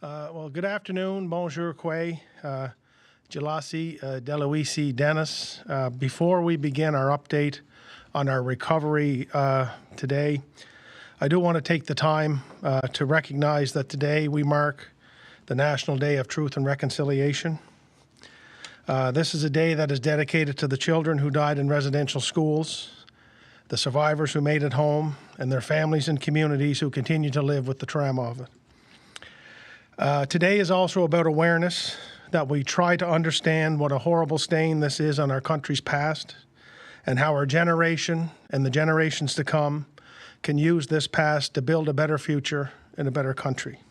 Well, good afternoon. Bonjour, Quay. Jalasi, Deloisi, Dennis. Before we begin our update on our recovery today, I do want to take the time to recognize that today we mark the National Day of Truth and Reconciliation. This is a day that is dedicated to the children who died in residential schools, the survivors who made it home, and their families and communities who continue to live with the trauma of it. Today is also about awareness, that we try to understand what a horrible stain this is on our country's past and how our generation and the generations to come can use this past to build a better future and a better country.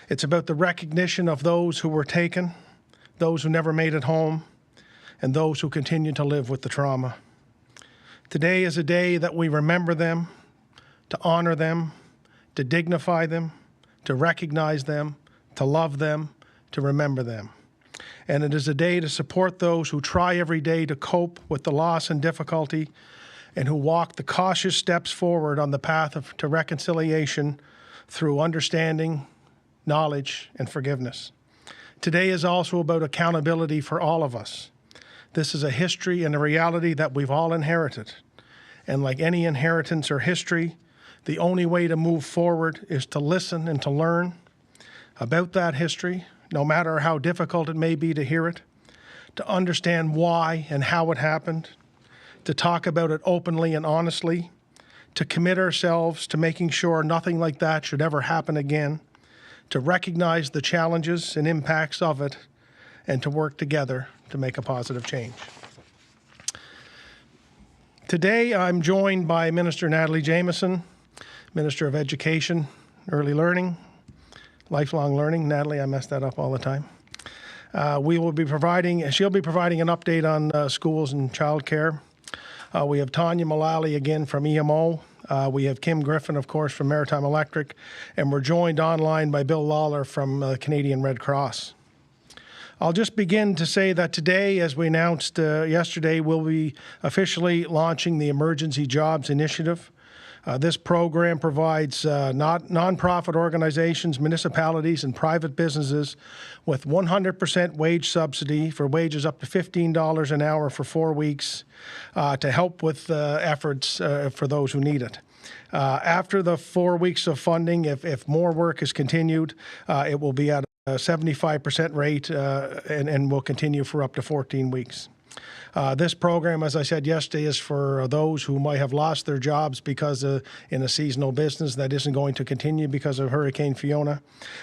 It's about the recognition of those who were taken, those who never made it home, and those who continue to live with the trauma. Today is a day that we remember them, to honor them, to dignify them, to recognize them, to love them, to remember them. And it is a day to support those who try every day to cope with the loss and difficulty and who walk the cautious steps forward on the path to reconciliation through understanding, knowledge, and forgiveness. Today is also about accountability for all of us. This is a history and a reality that we've all inherited. And like any inheritance or history, the only way to move forward is to listen and to learn about that history, no matter how difficult it may be to hear it, to understand why and how it happened, to talk about it openly and honestly, to commit ourselves to making sure nothing like that should ever happen again, to recognize the challenges and impacts of it, and to work together to make a positive change. Today, I'm joined by Minister Natalie Jameson, Minister of Education, Early Learning, Lifelong Learning. Natalie, I mess that up all the time. She'll be providing an update on schools and childcare. We have Tanya Mullally again from EMO. We have Kim Griffin, of course, from Maritime Electric, and we're joined online by Bill Lawler from Canadian Red Cross. I'll just begin to say that today, as we announced yesterday, we'll be officially launching the Emergency Jobs Initiative. This program provides nonprofit organizations, municipalities, and private businesses with 100% wage subsidy for wages up to $15 an hour for 4 weeks to help with efforts for those who need it. After the 4 weeks of funding, if more work is continued, it will be at a 75% rate and will continue for up to 14 weeks. This program, as I said yesterday, is for those who might have lost their jobs because in a seasonal business that isn't going to continue because of Hurricane Fiona.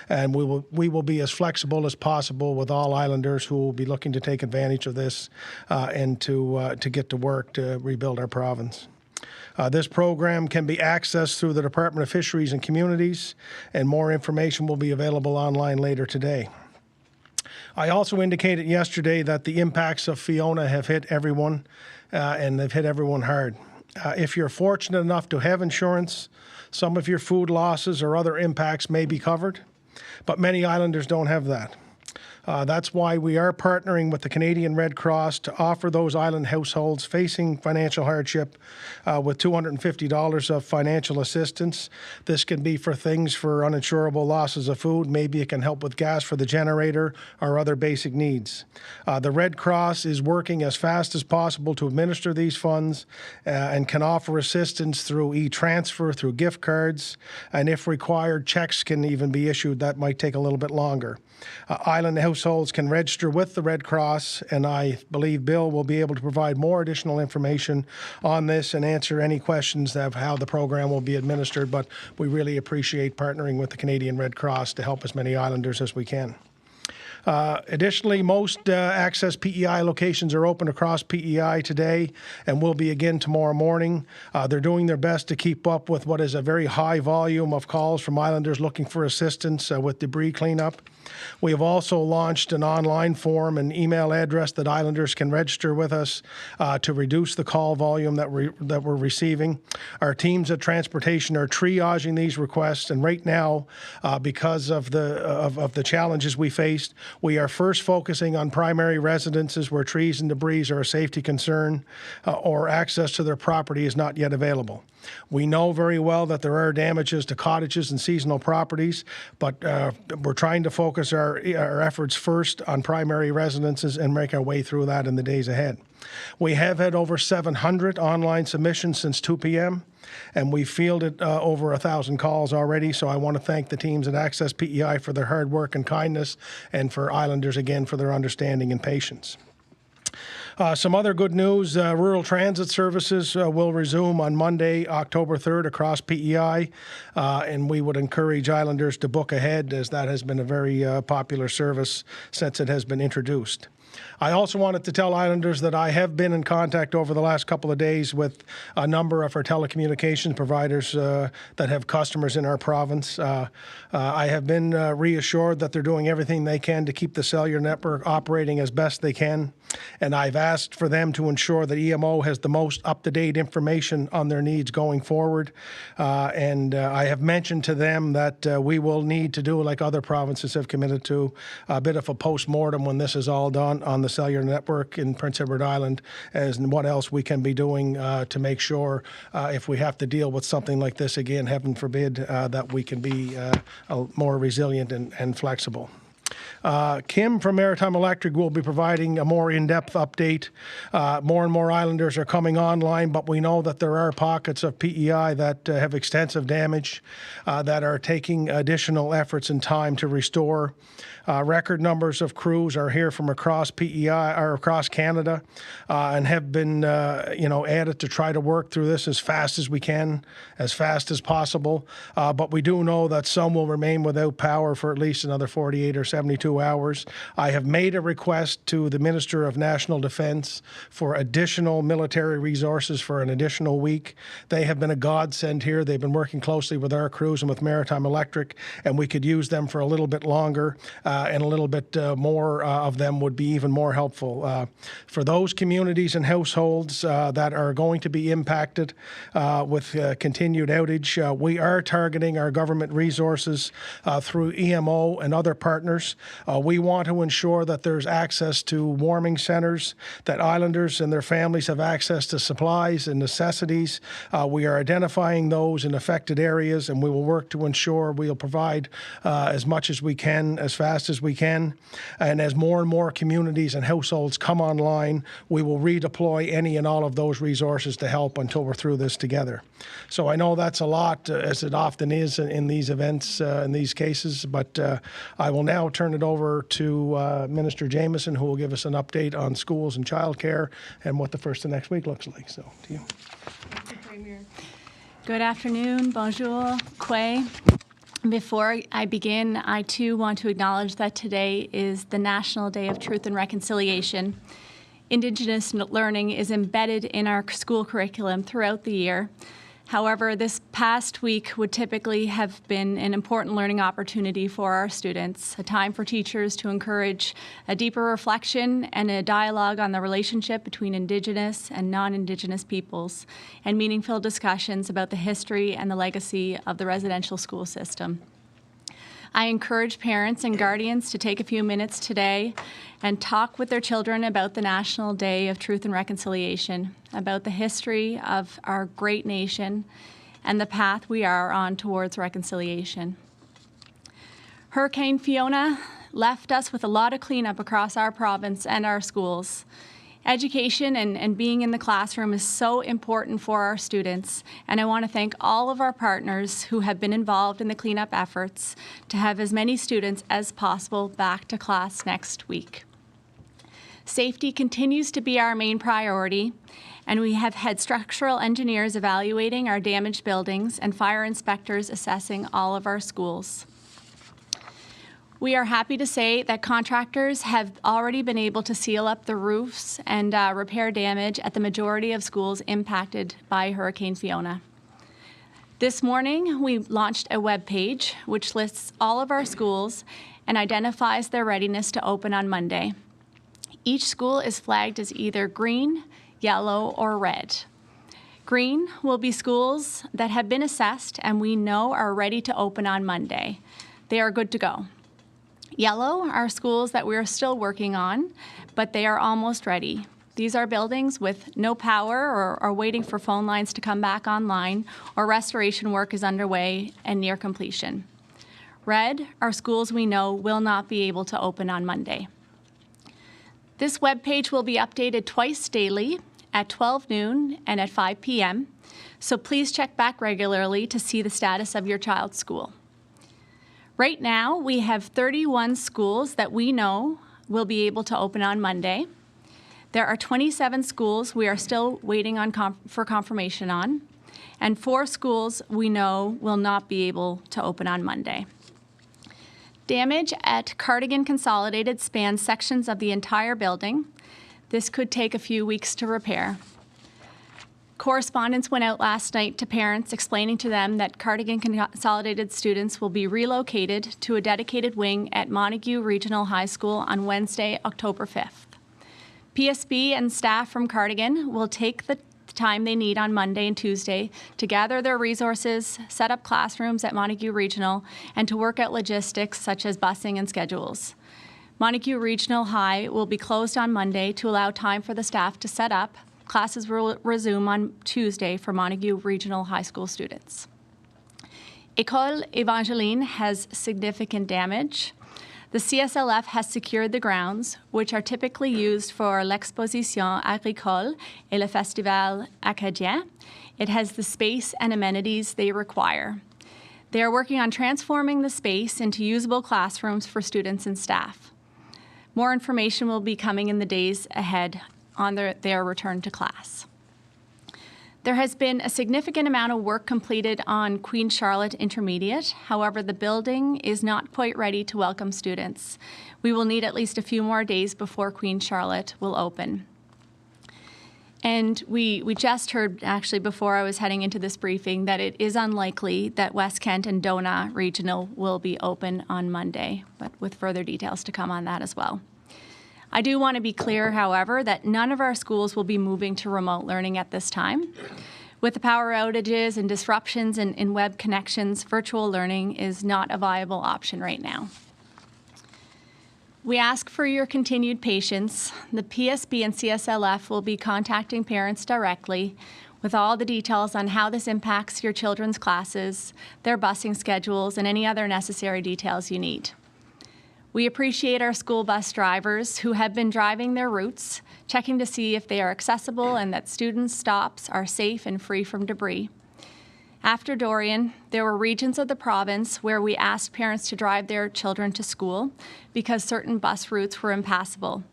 And we will be as flexible as possible with all islanders who will be looking to take advantage of this and to get to work to rebuild our province. This program can be accessed through the Department of Fisheries and Communities, and more information will be available online later today. I also indicated yesterday that the impacts of Fiona have hit everyone, and they've hit everyone hard. If you're fortunate enough to have insurance, some of your food losses or other impacts may be covered, but many islanders don't have that. That's why we are partnering with the Canadian Red Cross to offer those island households facing financial hardship with $250 of financial assistance. This can be for things for uninsurable losses of food. Maybe it can help with gas for the generator or other basic needs. The Red Cross is working as fast as possible to administer these funds and can offer assistance through e-transfer, through gift cards, and if required, checks can even be issued. That might take a little bit longer. Island households can register with the Red Cross, and I believe Bill will be able to provide more additional information on this and answer any questions of how the program will be administered, but we really appreciate partnering with the Canadian Red Cross to help as many islanders as we can. Additionally, most Access PEI locations are open across PEI today and will be again tomorrow morning. They're doing their best to keep up with what is a very high volume of calls from islanders looking for assistance with debris cleanup. We have also launched an online form and email address that islanders can register with us to reduce the call volume that we're receiving. Our teams at Transportation are triaging these requests, and right now, because of the challenges we faced, we are first focusing on primary residences where trees and debris are a safety concern or access to their property is not yet available. We know very well that there are damages to cottages and seasonal properties, but we're trying to focus our efforts first on primary residences and make our way through that in the days ahead. We have had over 700 online submissions since 2 p.m., and we fielded over 1,000 calls already, so I want to thank the teams at Access PEI for their hard work and kindness, and for Islanders again for their understanding and patience. Some other good news, rural transit services will resume on Monday, October 3rd across PEI, and we would encourage Islanders to book ahead, as that has been a very popular service since it has been introduced. I also wanted to tell Islanders that I have been in contact over the last couple of days with a number of our telecommunications providers that have customers in our province. I have been reassured that they're doing everything they can to keep the cellular network operating as best they can, and I've asked for them to ensure that EMO has the most up-to-date information on their needs going forward. And I have mentioned to them that we will need to do, like other provinces have committed to, a bit of a post-mortem when this is all done on the cellular network in Prince Edward Island, as what else we can be doing to make sure if we have to deal with something like this again, heaven forbid, that we can be more resilient and flexible. Kim from Maritime Electric will be providing a more in-depth update. More and more Islanders are coming online, but we know that there are pockets of PEI that have extensive damage that are taking additional efforts and time to restore. Record numbers of crews are here from across PEI or across Canada and have been added to try to work through this as fast as we can, as fast as possible. But we do know that some will remain without power for at least another 48 or 72 hours. I have made a request to the Minister of National Defence for additional military resources for an additional week. They have been a godsend here. They've been working closely with our crews and with Maritime Electric, and we could use them for a little bit longer. And a little bit more of them would be even more helpful. For those communities and households that are going to be impacted with continued outage, we are targeting our government resources through EMO and other partners. We want to ensure that there's access to warming centres, that Islanders and their families have access to supplies and necessities. We are identifying those in affected areas, and we will work to ensure we'll provide as much as we can, as fast as we can. And as more and more communities and households come online, we will redeploy any and all of those resources to help until we're through this together. So I know that's a lot, as it often is in these events, in these cases, but I will now turn it over to Minister Jameson, who will give us an update on schools and childcare and what the first of next week looks like. So, to you. Thank you, Premier. Good afternoon. Bonjour. Kwe. Before I begin, I too want to acknowledge that today is the National Day of Truth and Reconciliation. Indigenous learning is embedded in our school curriculum throughout the year. However, this past week would typically have been an important learning opportunity for our students, a time for teachers to encourage a deeper reflection and a dialogue on the relationship between Indigenous and non-Indigenous peoples, and meaningful discussions about the history and the legacy of the residential school system. I encourage parents and guardians to take a few minutes today and talk with their children about the National Day of Truth and Reconciliation, about the history of our great nation and the path we are on towards reconciliation. Hurricane Fiona left us with a lot of cleanup across our province and our schools. Education and being in the classroom is so important for our students, and I want to thank all of our partners who have been involved in the cleanup efforts to have as many students as possible back to class next week. Safety continues to be our main priority, and we have had structural engineers evaluating our damaged buildings and fire inspectors assessing all of our schools. We are happy to say that contractors have already been able to seal up the roofs and repair damage at the majority of schools impacted by Hurricane Fiona. This morning, we launched a web page which lists all of our schools and identifies their readiness to open on Monday. Each school is flagged as either green, yellow, or red. Green will be schools that have been assessed and we know are ready to open on Monday. They are good to go. Yellow are schools that we are still working on, but they are almost ready. These are buildings with no power or are waiting for phone lines to come back online, or restoration work is underway and near completion. Red are schools we know will not be able to open on Monday. This webpage will be updated twice daily at 12 noon and at 5 p.m., so please check back regularly to see the status of your child's school. Right now, we have 31 schools that we know will be able to open on Monday. There are 27 schools we are still waiting on for confirmation on, and 4 schools we know will not be able to open on Monday. Damage at Cardigan Consolidated spans sections of the entire building. This could take a few weeks to repair. Correspondence went out last night to parents explaining to them that Cardigan Consolidated students will be relocated to a dedicated wing at Montague Regional High School on Wednesday, October 5th. PSB and staff from Cardigan will take the time they need on Monday and Tuesday to gather their resources, set up classrooms at Montague Regional, and to work out logistics such as busing and schedules. Montague Regional High will be closed on Monday to allow time for the staff to set up. Classes will resume on Tuesday for Montague Regional High School students. École Evangeline has significant damage. The CSLF has secured the grounds, which are typically used for l'Exposition Agricole et le Festival Acadien. It has the space and amenities they require. They are working on transforming the space into usable classrooms for students and staff. More information will be coming in the days ahead on their return to class. There has been a significant amount of work completed on Queen Charlotte Intermediate. However, the building is not quite ready to welcome students. We will need at least a few more days before Queen Charlotte will open. And we just heard, actually, before I was heading into this briefing, that it is unlikely that West Kent and Donagh Regional will be open on Monday, but with further details to come on that as well. I do want to be clear, however, that none of our schools will be moving to remote learning at this time. With the power outages and disruptions in web connections, virtual learning is not a viable option right now. We ask for your continued patience. The PSB and CSLF will be contacting parents directly with all the details on how this impacts your children's classes, their busing schedules, and any other necessary details you need. We appreciate our school bus drivers who have been driving their routes, checking to see if they are accessible and that students' stops are safe and free from debris. After Dorian, there were regions of the province where we asked parents to drive their children to school because certain bus routes were impassable.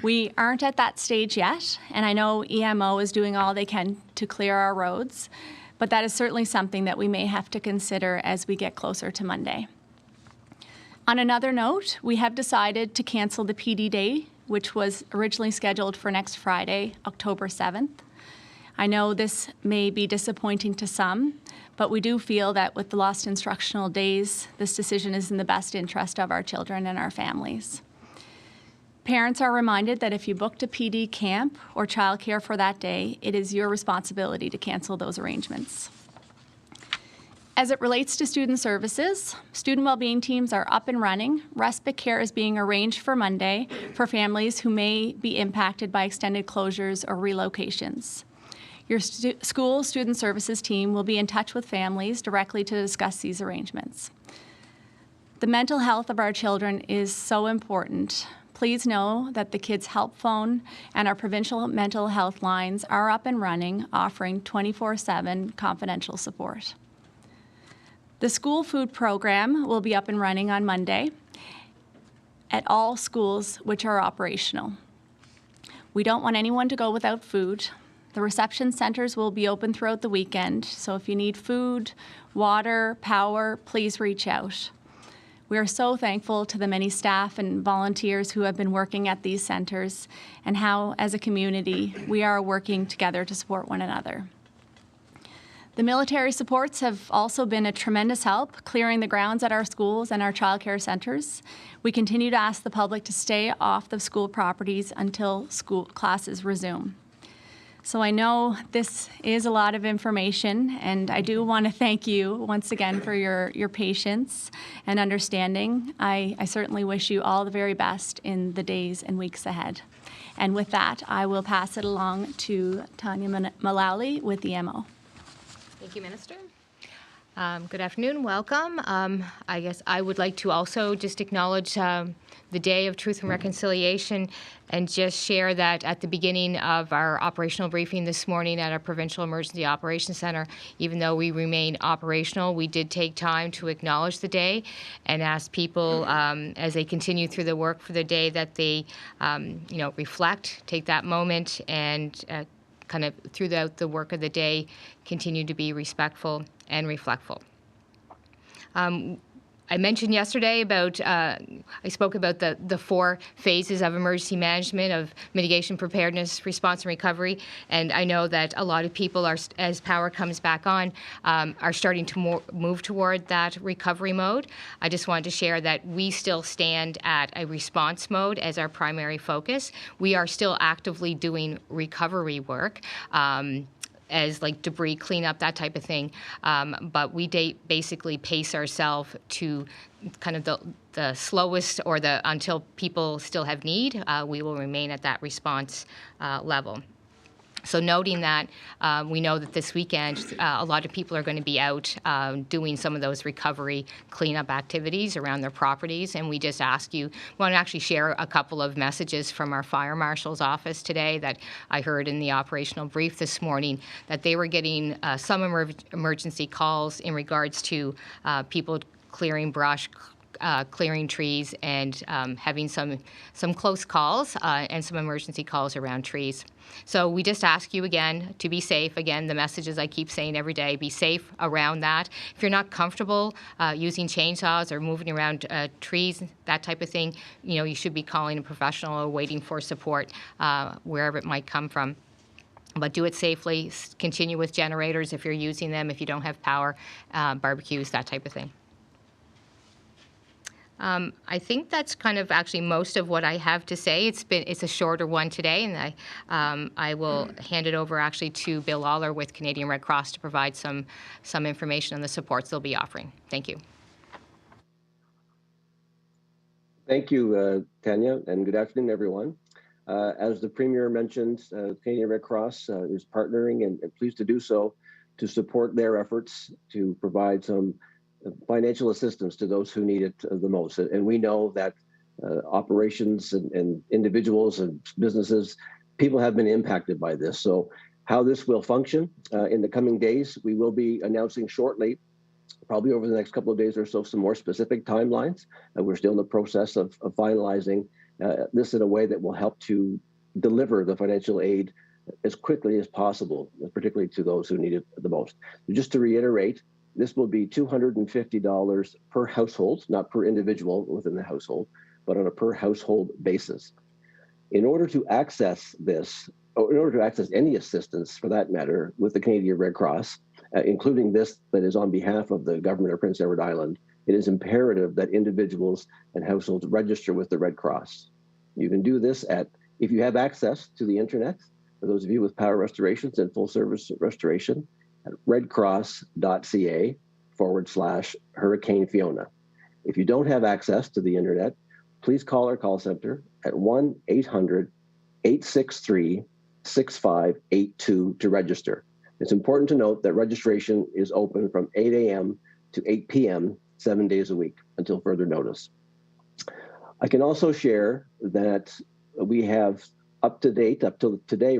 We aren't at that stage yet, and I know EMO is doing all they can to clear our roads, but that is certainly something that we may have to consider as we get closer to Monday. On another note, we have decided to cancel the PD Day, which was originally scheduled for next Friday, October 7th. I know this may be disappointing to some, but we do feel that with the lost instructional days, this decision is in the best interest of our children and our families. Parents are reminded that if you booked a PD camp or childcare for that day, it is your responsibility to cancel those arrangements. As it relates to student services, student wellbeing teams are up and running. Respite care is being arranged for Monday for families who may be impacted by extended closures or relocations. Your school student services team will be in touch with families directly to discuss these arrangements. The mental health of our children is so important. Please know that the Kids Help Phone and our provincial mental health lines are up and running, offering 24/7 confidential support. The school food program will be up and running on Monday at all schools which are operational. We don't want anyone to go without food. The reception centers will be open throughout the weekend, so if you need food, water, power, please reach out. We are so thankful to the many staff and volunteers who have been working at these centers and how, as a community, we are working together to support one another. The military supports have also been a tremendous help, clearing the grounds at our schools and our childcare centers. We continue to ask the public to stay off the school properties until school classes resume. So I know this is a lot of information, and I do want to thank you once again for your patience and understanding. I certainly wish you all the very best in the days and weeks ahead. And with that, I will pass it along to Tanya Mullally with the EMO. Thank you, Minister. Good afternoon. Welcome. I guess I would like to also just acknowledge the Day of Truth and Reconciliation and just share that at the beginning of our operational briefing this morning at our Provincial Emergency Operations Center, even though we remain operational, we did take time to acknowledge the day and ask people as they continue through the work for the day that they, reflect, take that moment and kind of throughout the work of the day, continue to be respectful and reflectful. I mentioned yesterday about, I spoke about the 4 phases of emergency management, of mitigation, preparedness, response, and recovery. And I know that a lot of people are, as power comes back on, are starting to move toward that recovery mode. I just wanted to share that we still stand at a response mode as our primary focus. We are still actively doing recovery work. As like debris cleanup, that type of thing. But we basically pace ourselves to kind of the slowest or until people still have need, we will remain at that response level. So noting that, we know that this weekend, a lot of people are going to be out doing some of those recovery cleanup activities around their properties. And we just ask you, want to actually share a couple of messages from our fire marshal's office today that I heard in the operational brief this morning, that they were getting some emergency calls in regards to people clearing brush, clearing trees, and having some close calls and some emergency calls around trees. So we just ask you again to be safe. Again, the messages I keep saying every day, be safe around that. If you're not comfortable using chainsaws or moving around trees, that type of thing, you should be calling a professional or waiting for support wherever it might come from. But do it safely. Continue with generators if you're using them, if you don't have power, barbecues, that type of thing. I think that's kind of actually most of what I have to say. It's a shorter one today, and I will hand it over actually to Bill Lawler with Canadian Red Cross to provide some information on the supports they'll be offering. Thank you. Thank you, Tanya, and good afternoon, everyone. As the Premier mentioned, Canadian Red Cross is partnering and pleased to do so to support their efforts to provide some financial assistance to those who need it the most. And we know that operations and individuals and businesses, people have been impacted by this. So how this will function in the coming days, we will be announcing shortly, probably over the next couple of days or so, some more specific timelines. We're still in the process of finalizing this in a way that will help to deliver the financial aid as quickly as possible, particularly to those who need it the most. Just to reiterate, this will be $250 per household, not per individual within the household, but on a per household basis. In order to access this, or in order to access any assistance for that matter with the Canadian Red Cross, including this that is on behalf of the government of Prince Edward Island, it is imperative that individuals and households register with the Red Cross. You can do this if you have access to the internet, for those of you with power restorations and full service restoration, at redcross.ca/Hurricane Fiona. If you don't have access to the internet, please call our call center at 1-800-863-6582 to register. It's important to note that registration is open from 8 a.m. to 8 p.m. 7 days a week until further notice. I can also share that we have up to today,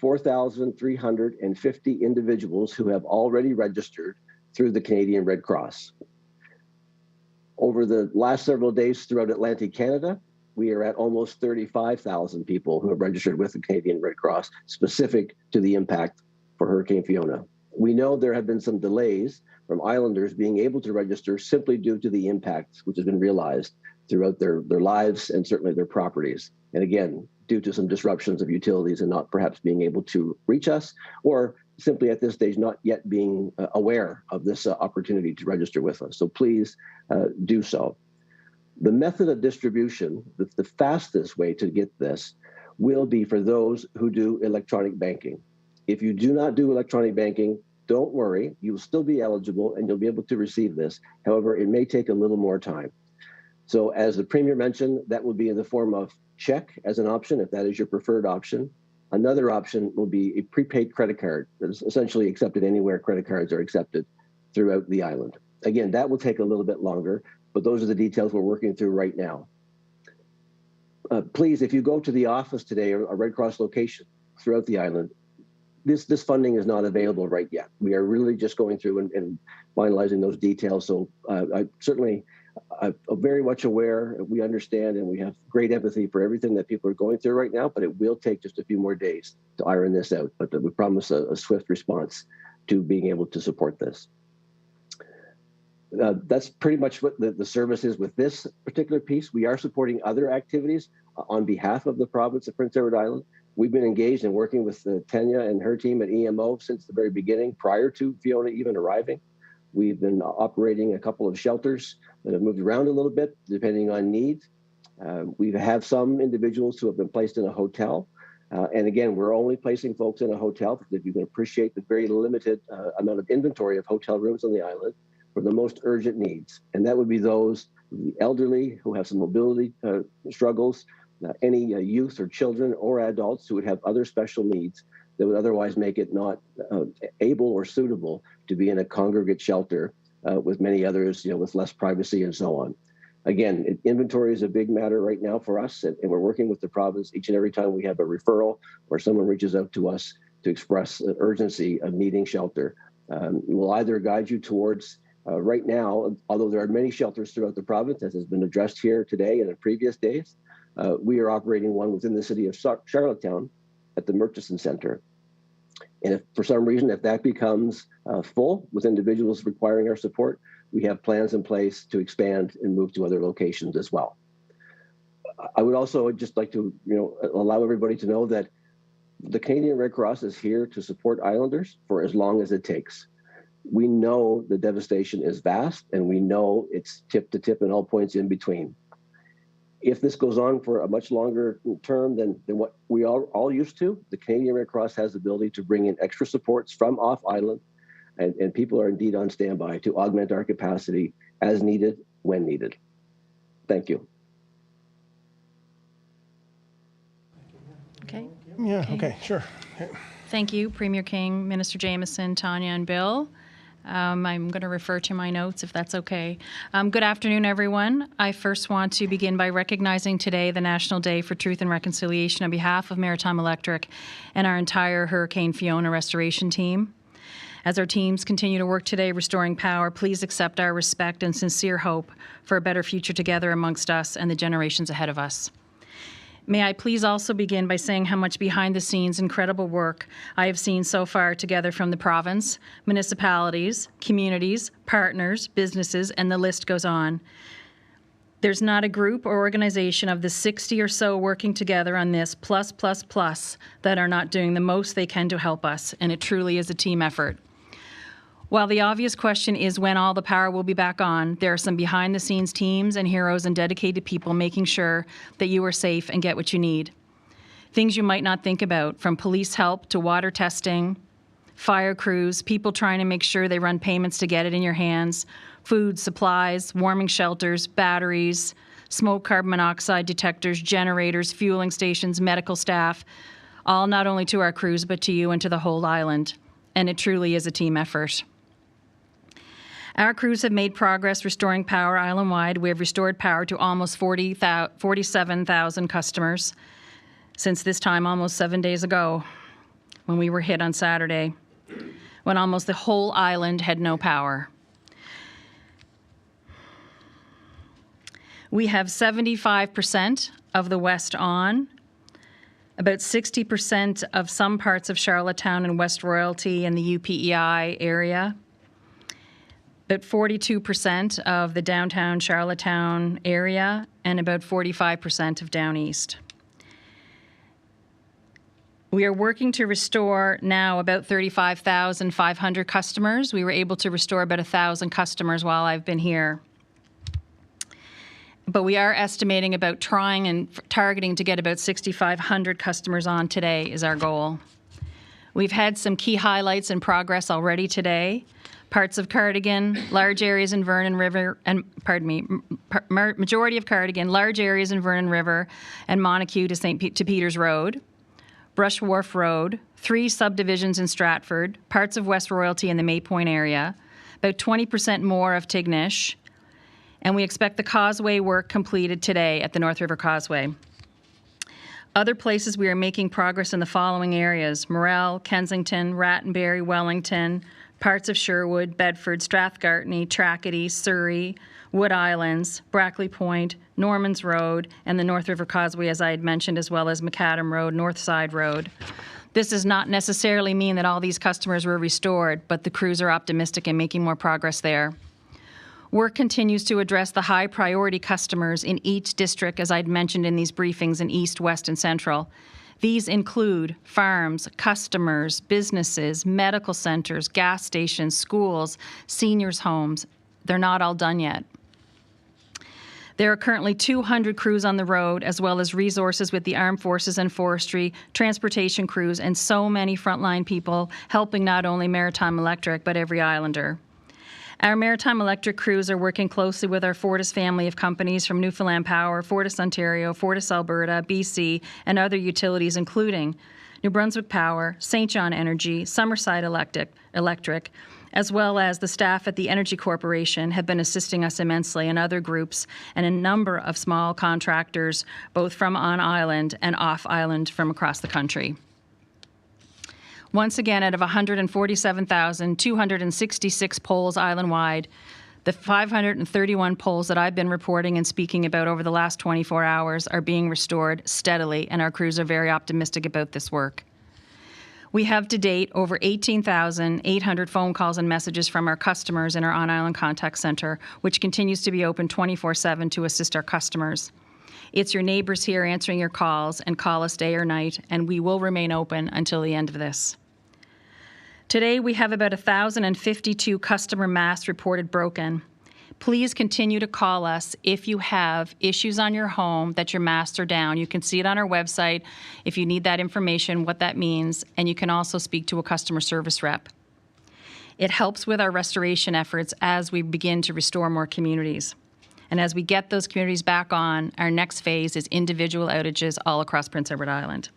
4,350 individuals who have already registered through the Canadian Red Cross. Over the last several days throughout Atlantic Canada, we are at almost 35,000 people who have registered with the Canadian Red Cross specific to the impact for Hurricane Fiona. We know there have been some delays from islanders being able to register simply due to the impact which has been realized throughout their lives and certainly their properties. And again, due to some disruptions of utilities and not perhaps being able to reach us, or simply at this stage not yet being aware of this opportunity to register with us. So please do so. The method of distribution, the fastest way to get this will be for those who do electronic banking. If you do not do electronic banking, don't worry, you will still be eligible and you'll be able to receive this. However, it may take a little more time. So as the Premier mentioned, that will be in the form of check as an option, if that is your preferred option. Another option will be a prepaid credit card that is essentially accepted anywhere credit cards are accepted throughout the island. Again, that will take a little bit longer, but those are the details we're working through right now. Please, if you go to the office today or a Red Cross location throughout the island, this funding is not available right yet. We are really just going through and finalizing those details. So I'm very much aware, we understand, and we have great empathy for everything that people are going through right now, but it will take just a few more days to iron this out. But we promise a swift response to being able to support this. That's pretty much what the service is with this particular piece. We are supporting other activities on behalf of the province of Prince Edward Island. We've been engaged in working with Tanya and her team at EMO since the very beginning, prior to Fiona even arriving. We've been operating a couple of shelters that have moved around a little bit, depending on need. We have some individuals who have been placed in a hotel. And again, we're only placing folks in a hotel because you can appreciate the very limited amount of inventory of hotel rooms on the island for the most urgent needs. And that would be those, the elderly who have some mobility struggles, any youth or children or adults who would have other special needs that would otherwise make it not able or suitable to be in a congregate shelter with many others, with less privacy and so on. Again, inventory is a big matter right now for us, and we're working with the province each and every time we have a referral or someone reaches out to us to express the urgency of needing shelter. We will either guide you towards, right now, although there are many shelters throughout the province, as has been addressed here today and in previous days, we are operating one within the city of Charlottetown at the Murchison Center. And if for some reason, if that becomes full with individuals requiring our support, we have plans in place to expand and move to other locations as well. I would also just like to, allow everybody to know that the Canadian Red Cross is here to support Islanders for as long as it takes. We know the devastation is vast, and we know it's tip to tip and all points in between. If this goes on for a much longer term than what we are all used to, the Canadian Red Cross has the ability to bring in extra supports from off island, and people are indeed on standby to augment our capacity as needed, when needed. Thank you. Okay. Yeah, okay, sure. Okay. Thank you, Premier King, Minister Jameson, Tanya, and Bill. I'm going to refer to my notes if that's okay. Good afternoon, everyone. I first want to begin by recognizing today the National Day for Truth and Reconciliation on behalf of Maritime Electric and our entire Hurricane Fiona restoration team. As our teams continue to work today restoring power, please accept our respect and sincere hope for a better future together amongst us and the generations ahead of us. May I please also begin by saying how much behind-the-scenes incredible work I have seen so far together from the province, municipalities, communities, partners, businesses, and the list goes on. There's not a group or organization of the 60 or so working together on this plus that are not doing the most they can to help us, and it truly is a team effort. While the obvious question is when all the power will be back on, there are some behind-the-scenes teams and heroes and dedicated people making sure that you are safe and get what you need. Things you might not think about, from police help to water testing, fire crews, people trying to make sure they run payments to get it in your hands, food, supplies, warming shelters, batteries, smoke carbon monoxide detectors, generators, fueling stations, medical staff, all not only to our crews but to you and to the whole island. And it truly is a team effort. Our crews have made progress restoring power island-wide. We have restored power to almost 47,000 customers since this time almost 7 days ago when we were hit on Saturday, when almost the whole island had no power. We have 75% of the West on, about 60% of some parts of Charlottetown and West Royalty and the UPEI area, about 42% of the downtown Charlottetown area, and about 45% of Down East. We are working to restore now about 35,500 customers. We were able to restore about 1,000 customers while I've been here. but we are estimating about trying and targeting to get about 6,500 customers on today is our goal. We've had some key highlights and progress already today. Parts of Cardigan, large areas in Vernon River, and majority of Cardigan, large areas in Vernon River, and Montague to Peters Road, Brush Wharf Road, 3 subdivisions in Stratford, parts of West Royalty and the Maypoint area, about 20% more of Tignish, and we expect the causeway work completed today at the North River Causeway. Other places we are making progress in the following areas: Morel, Kensington, Rattenbury, Wellington, parts of Sherwood, Bedford, Strathgartney, Trackety, Surrey, Wood Islands, Brackley Point, Normans Road, and the North River Causeway, as I had mentioned, as well as Macadam Road, Northside Road. This does not necessarily mean that all these customers were restored, but the crews are optimistic in making more progress there. Work continues to address the high priority customers in each district, as I'd mentioned in these briefings, in East, West, and Central. These include farms, customers, businesses, medical centers, gas stations, schools, seniors' homes. They're not all done yet. There are currently 200 crews on the road, as well as resources with the Armed Forces and Forestry, transportation crews, and so many frontline people helping not only Maritime Electric, but every islander. Our Maritime Electric crews are working closely with our Fortis family of companies from Newfoundland Power, Fortis Ontario, Fortis Alberta, BC, and other utilities, including New Brunswick Power, St. John Energy, Summerside Electric, as well as the staff at the Energy Corporation have been assisting us immensely, and other groups, and a number of small contractors, both from on-island and off-island from across the country. Once again, out of 147,266 poles island-wide, the 531 poles that I've been reporting and speaking about over the last 24 hours are being restored steadily, and our crews are very optimistic about this work. We have to date over 18,800 phone calls and messages from our customers in our on-island contact center, which continues to be open 24/7 to assist our customers. It's your neighbors here answering your calls, and call us day or night, and we will remain open until the end of this. Today, we have about 1,052 customer masts reported broken. Please continue to call us if you have issues on your home that your masts are down. You can see it on our website if you need that information, what that means, and you can also speak to a customer service rep. It helps with our restoration efforts as we begin to restore more communities. And as we get those communities back on, our next phase is individual outages all across Prince Edward Island.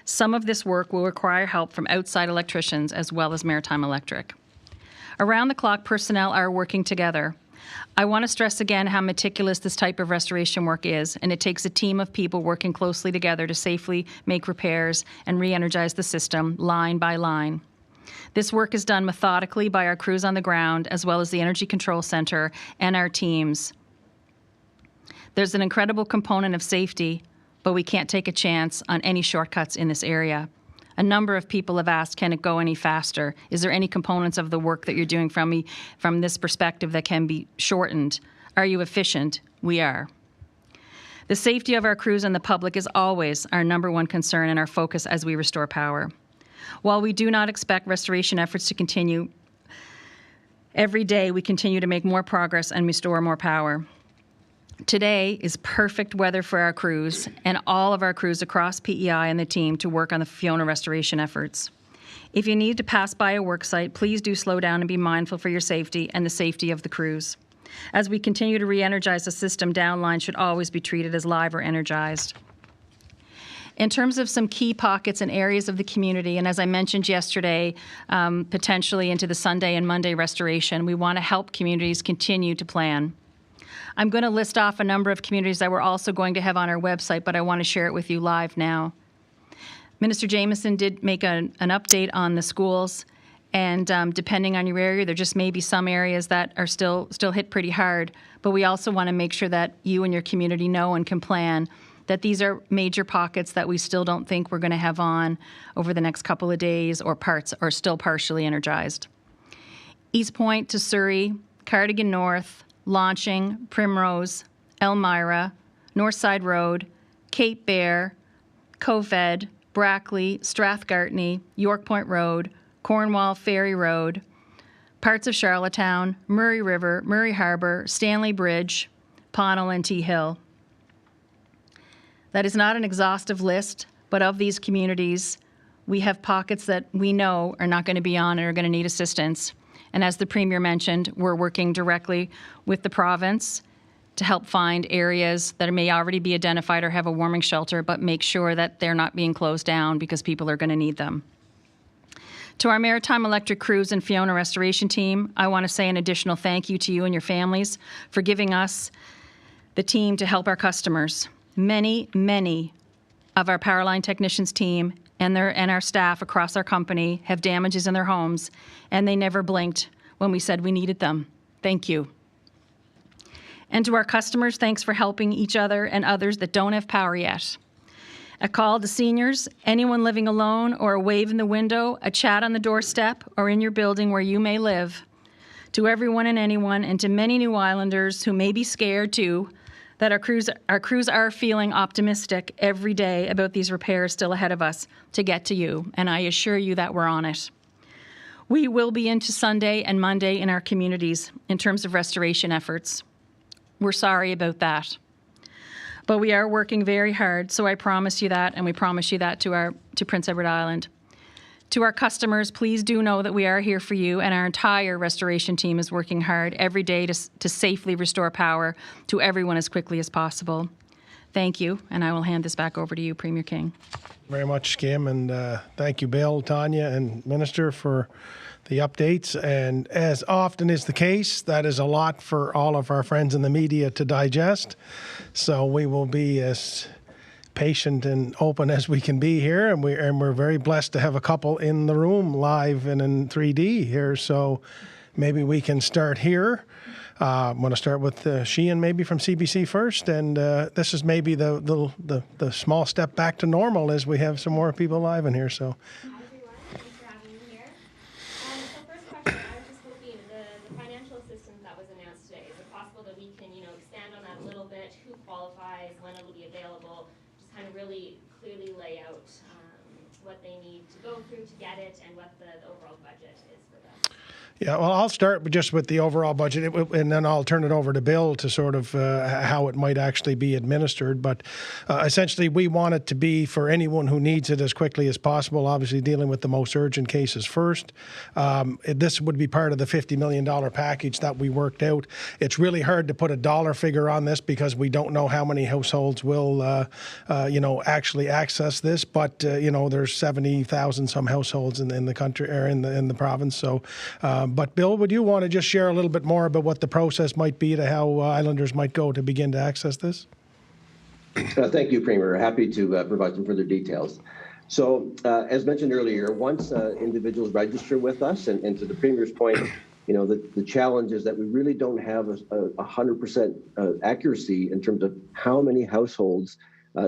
Some of this work will require help from outside electricians as well as Maritime Electric. Around-the-clock personnel are working together. I want to stress again how meticulous this type of restoration work is, and it takes a team of people working closely together to safely make repairs and re-energize the system line by line. This work is done methodically by our crews on the ground, as well as the Energy Control Center and our teams. There's an incredible component of safety, but we can't take a chance on any shortcuts in this area. A number of people have asked, can it go any faster? Is there any components of the work that you're doing from this perspective that can be shortened? Are you efficient? We are. The safety of our crews and the public is always our number one concern and our focus as we restore power. While we do not expect restoration efforts to continue, every day we continue to make more progress and restore more power. Today is perfect weather for our crews and all of our crews across PEI and the team to work on the Fiona restoration efforts. If you need to pass by a work site, please do slow down and be mindful for your safety and the safety of the crews. As we continue to re-energize the system, downline should always be treated as live or energized. In terms of some key pockets and areas of the community, and as I mentioned yesterday, potentially into the Sunday and Monday restoration, we want to help communities continue to plan. I'm going to list off a number of communities that we're also going to have on our website, but I want to share it with you live now. Minister Jameson did make an update on the schools, and depending on your area, there just may be some areas that are still hit pretty hard, but we also want to make sure that you and your community know and can plan that these are major pockets that we still don't think we're going to have on over the next couple of days, or parts are still partially energized. East Point to Surrey, Cardigan North, Launching, Primrose, Elmira, Northside Road, Cape Bear, Coved, Brackley, Strathgartney, York Point Road, Cornwall Ferry Road, parts of Charlottetown, Murray River, Murray Harbour, Stanley Bridge, Pownal, and T Hill. That is not an exhaustive list, but of these communities, we have pockets that we know are not going to be on and are going to need assistance. And as the Premier mentioned, we're working directly with the province to help find areas that may already be identified or have a warming shelter, but make sure that they're not being closed down because people are going to need them. To our Maritime Electric Crews and Fiona Restoration Team, I want to say an additional thank you to you and your families for giving us the team to help our customers. Many, many of our Powerline Technicians team and our staff across our company have damages in their homes, and they never blinked when we said we needed them. Thank you. And to our customers, thanks for helping each other and others that don't have power yet. A call to seniors, anyone living alone, or a wave in the window, a chat on the doorstep, or in your building where you may live. To everyone and anyone, and to many New Islanders who may be scared too, that our crews are feeling optimistic every day about these repairs still ahead of us to get to you, and I assure you that we're on it. We will be into Sunday and Monday in our communities in terms of restoration efforts. We're sorry about that. But we are working very hard, so I promise you that, and we promise you that to Prince Edward Island. To our customers, please do know that we are here for you, and our entire restoration team is working hard every day to safely restore power to everyone as quickly as possible. Thank you, and I will hand this back over to you, Premier King. Very much, Kim, and thank you, Bill, Tanya, and Minister, for the updates. And as often is the case, that is a lot for all of our friends in the media to digest. So we will be as patient and open as we can be here, and we're very blessed to have a couple in the room live and in 3D here. So maybe we can start here. I'm going to start with Sheehan, maybe from CBC first, and this is maybe the small step back to normal as we have some more people live in here. So. Hi everyone, thanks for having me here. So first question, I was just looking at the financial assistance that was announced today. Is it possible that we can, expand on that a little bit? Who qualifies? When it will be available? Just kind of really clearly lay out what they need to go through to get it and what the overall budget is for this. Yeah, well, I'll start just with the overall budget, and then I'll turn it over to Bill to sort of how it might actually be administered. But essentially, we want it to be for anyone who needs it as quickly as possible, obviously dealing with the most urgent cases first. This would be part of the $50 million package that we worked out. It's really hard to put a dollar figure on this because we don't know how many households will, actually access this. But, there's 70,000 some households in the country or in the province. So. But Bill, would you want to just share a little bit more about what the process might be to how Islanders might go to begin to access this? Thank you, Premier. Happy to provide some further details. So, as mentioned earlier, once individuals register with us, and to the Premier's point, the challenge is that we really don't have a 100% accuracy in terms of how many households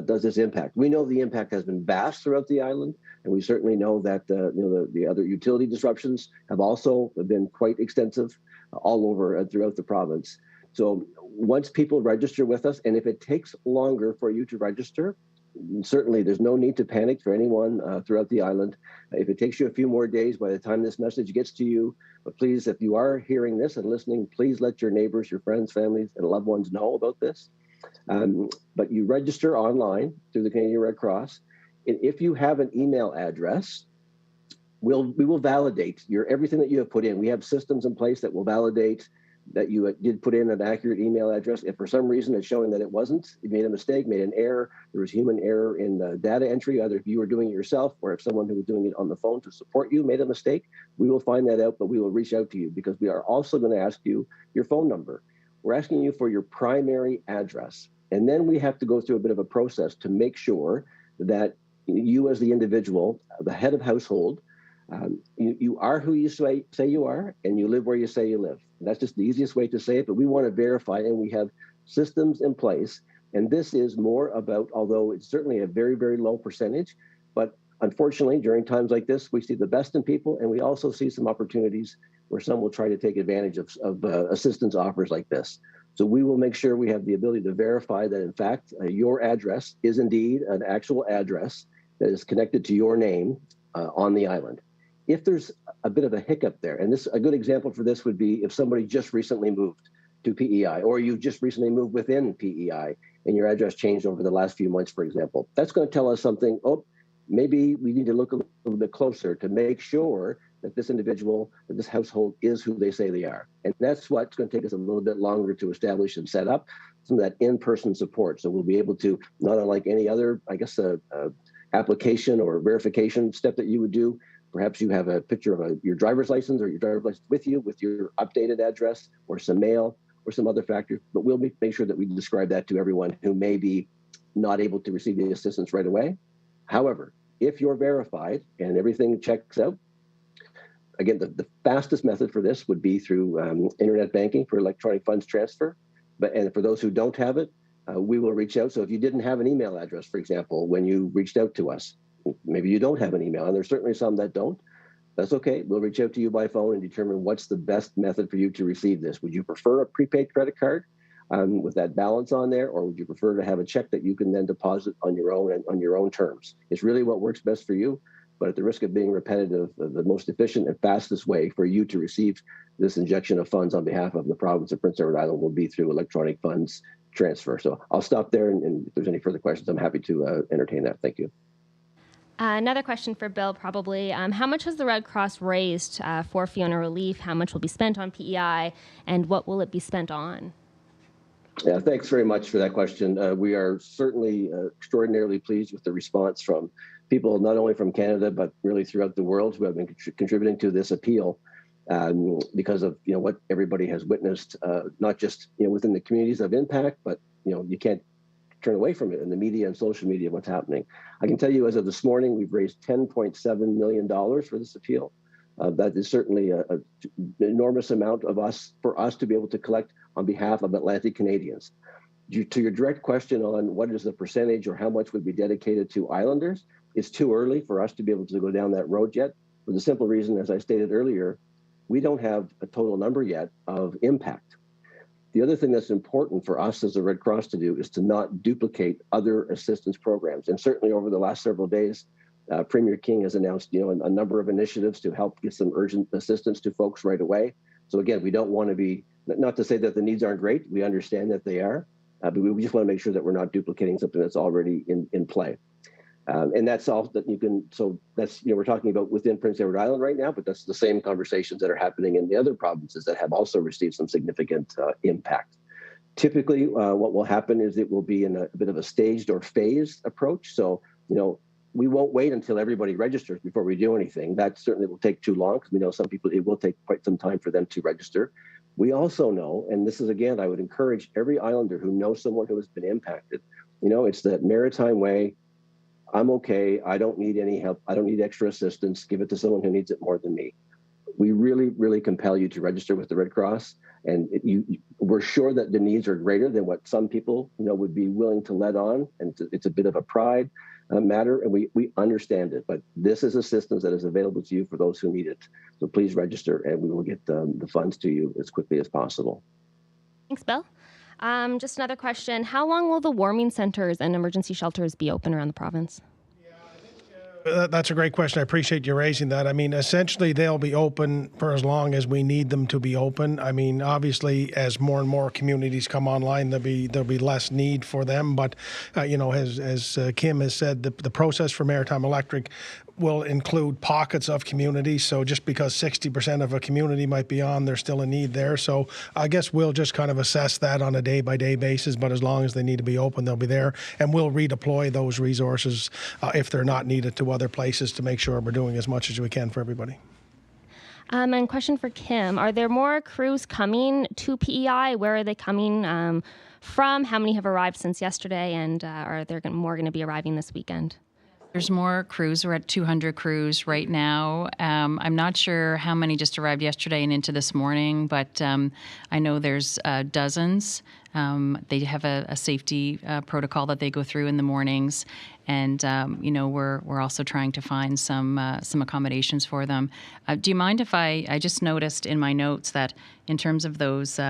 does this impact. We know the impact has been vast throughout the island, and we certainly know that the other utility disruptions have also been quite extensive all over throughout the province. So once people register with us, and if it takes longer for you to register, certainly there's no need to panic for anyone throughout the island. If it takes you a few more days by the time this message gets to you, but please, if you are hearing this and listening, please let your neighbors, your friends, families, and loved ones know about this. But you register online through the Canadian Red Cross. And if you have an email address, we will validate everything that you have put in. We have systems in place that will validate that you did put in an accurate email address. If for some reason it's showing that it wasn't, you made a mistake, made an error, there was human error in the data entry, either if you were doing it yourself or if someone who was doing it on the phone to support you made a mistake, we will find that out, but we will reach out to you because we are also going to ask you your phone number. We're asking you for your primary address. And then we have to go through a bit of a process to make sure that you as the individual, the head of household, you are who you say you are, and you live where you say you live. And that's just the easiest way to say it, but we want to verify, and we have systems in place. And this is more about, although it's certainly a very, very low percentage, but unfortunately, during times like this, we see the best in people, and we also see some opportunities where some will try to take advantage of assistance offers like this. So we will make sure we have the ability to verify that, in fact, your address is indeed an actual address that is connected to your name on the island. If there's a bit of a hiccup there, and a good example for this would be if somebody just recently moved. to PEI, or you've just recently moved within PEI and your address changed over the last few months, for example. That's going to tell us something. Oh, maybe we need to look a little bit closer to make sure that this individual, that this household is who they say they are. And that's what's going to take us a little bit longer to establish and set up some of that in-person support. So we'll be able to, not unlike any other, I guess, application or verification step that you would do, perhaps you have a picture of your driver's license or your driver's license with you with your updated address or some mail or some other factor, but we'll make sure that we describe that to everyone who may be not able to receive the assistance right away. However, if you're verified and everything checks out, again, the fastest method for this would be through internet banking for electronic funds transfer. And for those who don't have it, we will reach out. So if you didn't have an email address, for example, when you reached out to us, maybe you don't have an email, and there's certainly some that don't. That's okay. We'll reach out to you by phone and determine what's the best method for you to receive this. Would you prefer a prepaid credit card with that balance on there, or would you prefer to have a check that you can then deposit on your own and on your own terms? It's really what works best for you. But at the risk of being repetitive, the most efficient and fastest way for you to receive this injection of funds on behalf of the province of Prince Edward Island will be through electronic funds transfer. So I'll stop there, and if there's any further questions, I'm happy to entertain that. Thank you. Another question for Bill, probably. How much has the Red Cross raised for Fiona relief? How much will be spent on PEI, and what will it be spent on? Yeah, thanks very much for that question. We are certainly extraordinarily pleased with the response from people not only from Canada, but really throughout the world who have been contributing to this appeal because of what everybody has witnessed, not just within the communities of impact, but you can't turn away from it in the media and social media, what's happening. I can tell you as of this morning, we've raised $10.7 million for this appeal. That is certainly an enormous amount for us to be able to collect on behalf of Atlantic Canadians. To your direct question on what is the percentage or how much would be dedicated to Islanders, it's too early for us to be able to go down that road yet, for the simple reason, as I stated earlier, we don't have a total number yet of impact. The other thing that's important for us as the Red Cross to do is to not duplicate other assistance programs. And certainly over the last several days, Premier King has announced a number of initiatives to help get some urgent assistance to folks right away. So again, we don't want to be, not to say that the needs aren't great, we understand that they are, but we just want to make sure that we're not duplicating something that's already in play. And that's all that you can, so that's, we're talking about within Prince Edward Island right now, but that's the same conversations that are happening in the other provinces that have also received some significant impact. Typically, what will happen is it will be in a bit of a staged or phased approach. So, we won't wait until everybody registers before we do anything. That certainly will take too long because we know some people, it will take quite some time for them to register. We also know, and this is, again, I would encourage every Islander who knows someone who has been impacted, it's that maritime way. I'm okay. I don't need any help. I don't need extra assistance. Give it to someone who needs it more than me. We really, really compel you to register with the Red Cross. And we're sure that the needs are greater than what some people, would be willing to let on. And it's a bit of a pride matter. And we understand it. But this is assistance that is available to you for those who need it. So please register and we will get the funds to you as quickly as possible. Thanks, Bill. Just another question. How long will the warming centers and emergency shelters be open around the province? That's a great question. I appreciate you raising that. I mean, essentially, they'll be open for as long as we need them to be open. I mean, obviously, as more and more communities come online, there'll be less need for them. But, as Kim has said, the process for Maritime Electric will include pockets of communities. So just because 60% of a community might be on, there's still a need there. So I guess we'll just kind of assess that on a day-by-day basis. But as long as they need to be open, they'll be there. And we'll redeploy those resources if they're not needed to other places to make sure we're doing as much as we can for everybody. And question for Kim. Are there more crews coming to PEI? Where are they coming from? How many have arrived since yesterday? And are there more going to be arriving this weekend? There's more crews. We're at 200 crews right now. I'm not sure how many just arrived yesterday and into this morning, but I know there's dozens. They have a safety protocol that they go through in the mornings, and we're also trying to find some accommodations for them. Do you mind if I just noticed in my notes that in terms of those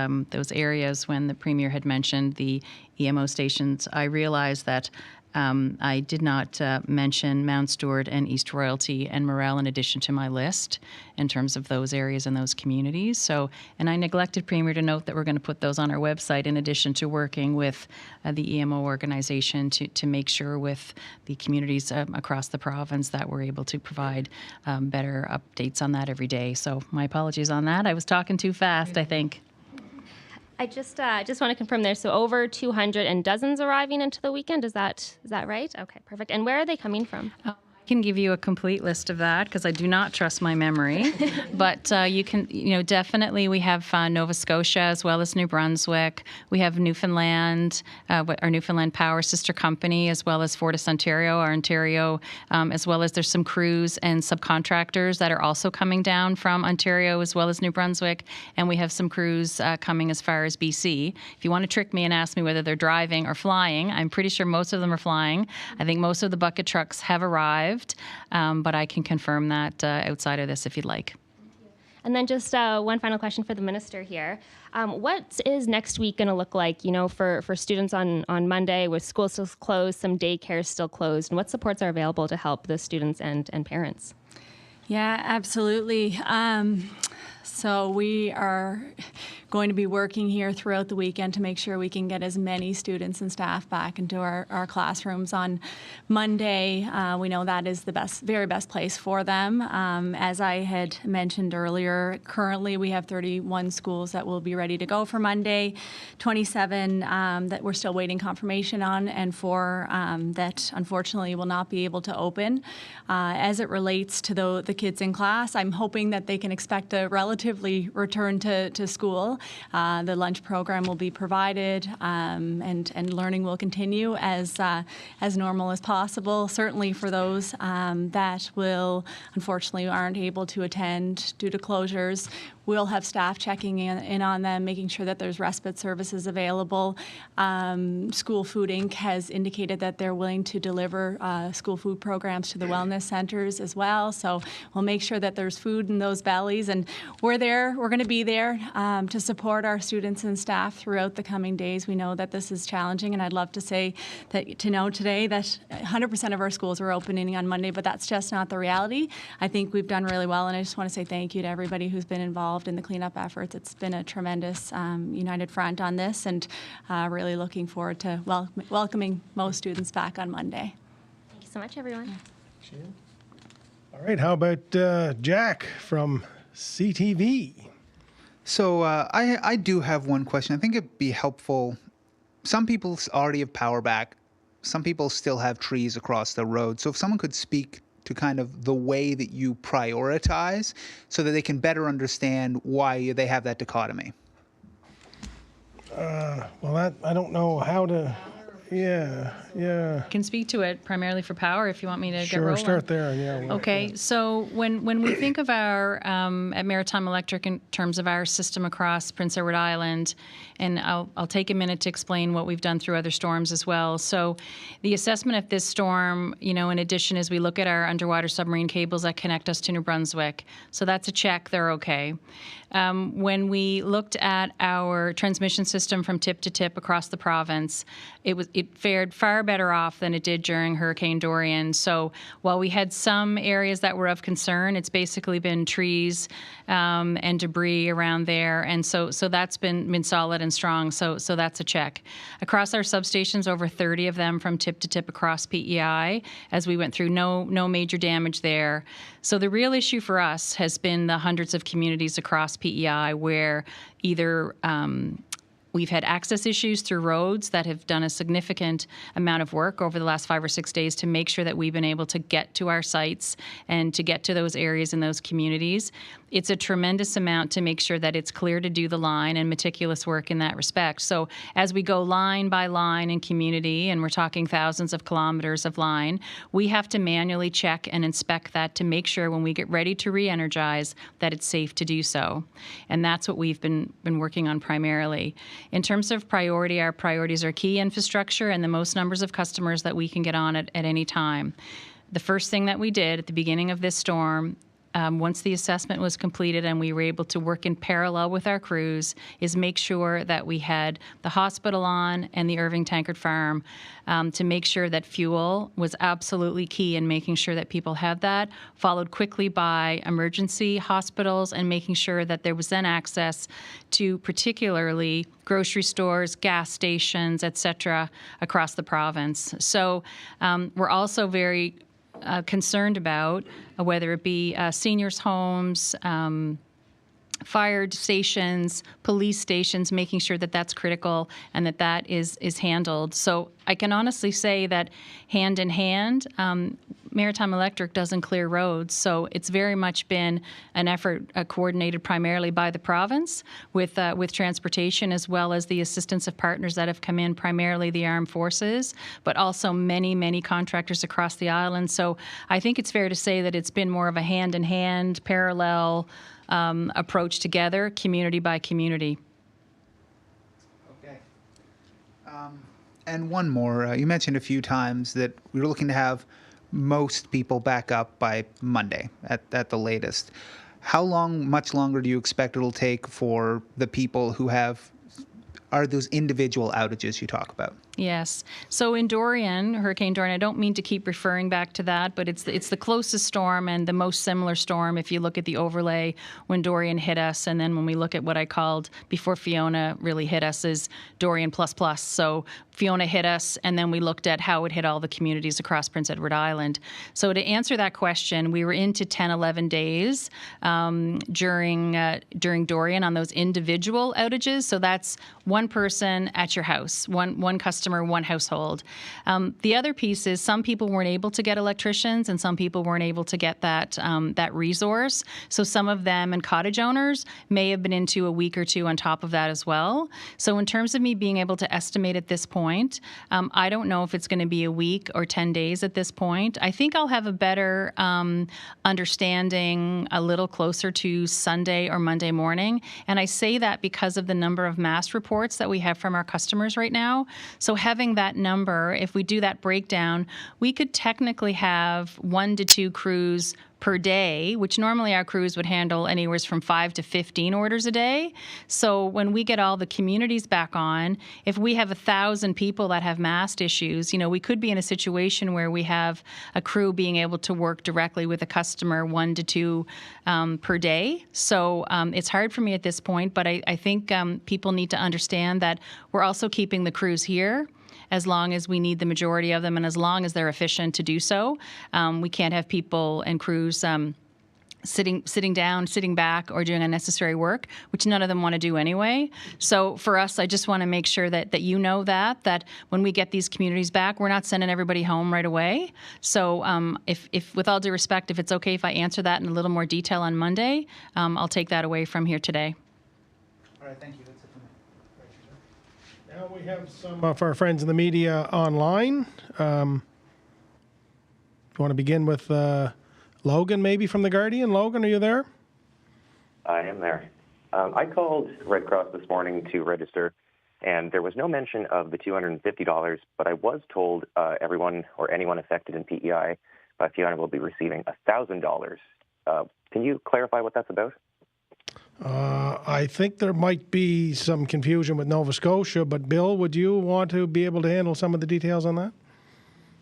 areas when the Premier had mentioned the EMO stations, I realized that I did not mention Mount Stewart and East Royalty and Morel in addition to my list in terms of those areas and those communities. So, and I neglected, Premier, to note that we're going to put those on our website in addition to working with the EMO organization to make sure with the communities across the province that we're able to provide better updates on that every day. So my apologies on that. I was talking too fast, I think. I just want to confirm there. So over 200 and dozens arriving into the weekend. Is that right? Okay, perfect. And where are they coming from? I can give you a complete list of that because I do not trust my memory. But you can, definitely we have Nova Scotia as well as New Brunswick. We have Newfoundland, our Newfoundland Power sister company, as well as Fortis Ontario, our Ontario, as well as there's some crews and subcontractors that are also coming down from Ontario as well as New Brunswick. And we have some crews coming as far as BC. If you want to trick me and ask me whether they're driving or flying, I'm pretty sure most of them are flying. I think most of the bucket trucks have arrived. But I can confirm that outside of this if you'd like. And then just one final question for the minister here. What is next week going to look like, for students on Monday with schools still closed, some daycare still closed, and what supports are available to help the students and parents? Yeah, absolutely. So we are going to be working here throughout the weekend to make sure we can get as many students and staff back into our classrooms on Monday. We know that is the very best place for them. As I had mentioned earlier, currently we have 31 schools that will be ready to go for Monday, 27 that we're still waiting confirmation on, and 4 that unfortunately will not be able to open. As it relates to the kids in class, I'm hoping that they can expect a relatively return to school. The lunch program will be provided, and learning will continue as normal as possible. Certainly for those that will unfortunately aren't able to attend due to closures, we'll have staff checking in on them, making sure that there's respite services available. School Food Inc. has indicated that they're willing to deliver school food programs to the wellness centers as well. So we'll make sure that there's food in those bellies, and we're going to be there to support our students and staff throughout the coming days. We know that this is challenging, and I'd love to say to know today that 100% of our schools are opening on Monday, but that's just not the reality. I think we've done really well, and I just want to say thank you to everybody who's been involved in the cleanup efforts. It's been a tremendous united front on this, and really looking forward to welcoming most students back on Monday. Thank you so much, everyone. All right, how about Jack from CTV? So I do have one question. I think it'd be helpful. Some people already have power back. Some people still have trees across the road. So if someone could speak to kind of the way that you prioritize so that they can better understand why they have that dichotomy. Well, I don't know how to. Yeah. I can speak to it primarily for power if you want me to get rolling. Sure, start there. Yeah. Okay, so when we think of our, at Maritime Electric in terms of our system across Prince Edward Island, and I'll take a minute to explain what we've done through other storms as well. So the assessment of this storm, in addition, as we look at our underwater submarine cables that connect us to New Brunswick, so that's a check, they're okay. When we looked at our transmission system from tip to tip across the province, it fared far better off than it did during Hurricane Dorian. So while we had some areas that were of concern, it's basically been trees and debris around there, and so that's been solid and strong. So that's a check. Across our substations, over 30 of them from tip to tip across PEI, as we went through, no major damage there. So the real issue for us has been the hundreds of communities across PEI where either we've had access issues through roads that have done a significant amount of work over the last 5 or 6 days to make sure that we've been able to get to our sites and to get to those areas and those communities. It's a tremendous amount to make sure that it's clear to do the line and meticulous work in that respect. So as we go line by line in community, and we're talking thousands of kilometers of line, we have to manually check and inspect that to make sure when we get ready to re-energize that it's safe to do so. And that's what we've been working on primarily. In terms of priority, our priorities are key infrastructure and the most numbers of customers that we can get on at any time. The first thing that we did at the beginning of this storm once the assessment was completed and we were able to work in parallel with our crews, is make sure that we had the hospital on and the Irving Tankard Farm to make sure that fuel was absolutely key in making sure that people had that, followed quickly by emergency hospitals and making sure that there was then access to particularly grocery stores, gas stations, et cetera, across the province. So we're also very concerned about whether it be seniors' homes, fire stations, police stations, making sure that that's critical and that that is handled. So I can honestly say that hand in hand, Maritime Electric doesn't clear roads. So it's very much been an effort coordinated primarily by the province with transportation, as well as the assistance of partners that have come in, primarily the armed forces, but also many, many contractors across the island. So I think it's fair to say that it's been more of a hand in hand, parallel approach together, community by community. Okay. And one more. You mentioned a few times that we were looking to have most people back up by Monday at the latest. How much longer do you expect it'll take for the people who are those individual outages you talk about? Yes. So in Dorian, Hurricane Dorian, I don't mean to keep referring back to that, but it's the closest storm and the most similar storm if you look at the overlay when Dorian hit us, and then when we look at what I called before Fiona really hit us is Dorian plus plus. So Fiona hit us, and then we looked at how it hit all the communities across Prince Edward Island. So to answer that question, we were into 10, 11 days during Dorian on those individual outages. So that's one person at your house, one customer, one household. The other piece is some people weren't able to get electricians, and some people weren't able to get that resource. So some of them and cottage owners may have been into a week or two on top of that as well. So in terms of me being able to estimate at this point, I don't know if it's going to be a week or 10 days at this point. I think I'll have a better understanding a little closer to Sunday or Monday morning. And I say that because of the number of mass reports that we have from our customers right now. So having that number, if we do that breakdown, we could technically have 1 to 2 crews per day, which normally our crews would handle anywhere from 5 to 15 orders a day. So when we get all the communities back on, if we have 1,000 people that have mast issues, we could be in a situation where we have a crew being able to work directly with a customer 1 to 2 per day. So it's hard for me at this point, but I think people need to understand that we're also keeping the crews here as long as we need the majority of them and as long as they're efficient to do so. We can't have people and crews sitting down, sitting back, or doing unnecessary work, which none of them want to do anyway. So for us, I just want to make sure that you know that when we get these communities back, we're not sending everybody home right away. So if with all due respect, if it's okay if I answer that in a little more detail on Monday, I'll take that away from here today. All right, thank you. That's it for me. Now we have some of our friends in the media online. You want to begin with Logan, maybe from The Guardian? Logan, are you there? I am there. I called Red Cross this morning to register, and there was no mention of the $250, but I was told everyone or anyone affected in PEI by Fiona will be receiving $1,000. Can you clarify what that's about? I think there might be some confusion with Nova Scotia, but Bill, would you want to be able to handle some of the details on that?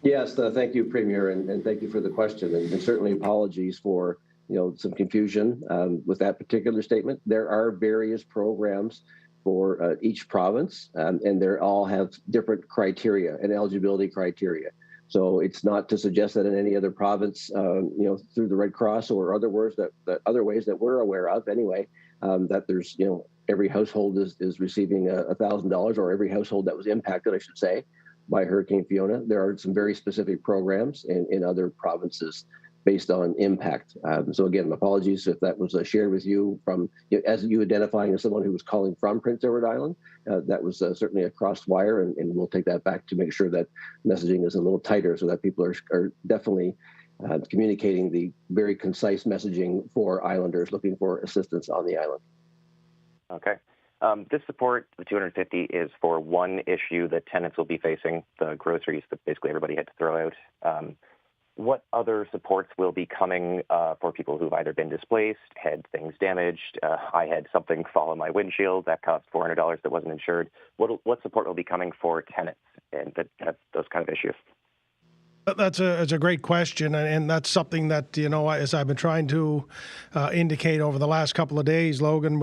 Yes, thank you, Premier, and thank you for the question, and certainly apologies for some confusion with that particular statement. There are various programs for each province, and they all have different criteria and eligibility criteria. So it's not to suggest that in any other province, through the Red Cross or other ways that we're aware of, anyway, that there's every household is receiving $1,000, or every household that was impacted, I should say, by Hurricane Fiona. There are some very specific programs in other provinces based on impact. So again, apologies if that was shared with you from, as you identifying as someone who was calling from Prince Edward Island. That was certainly a crossed wire, and we'll take that back to make sure that messaging is a little tighter so that people are definitely communicating the very concise messaging for islanders looking for assistance on the island. Okay. This support, the $250, is for one issue that tenants will be facing, the groceries that basically everybody had to throw out. what other supports will be coming for people who've either been displaced, had things damaged. I had something fall on my windshield that cost $400 that wasn't insured. What support will be coming for tenants and those kind of issues? It's a great question, and that's something that, as I've been trying to indicate over the last couple of days, Logan,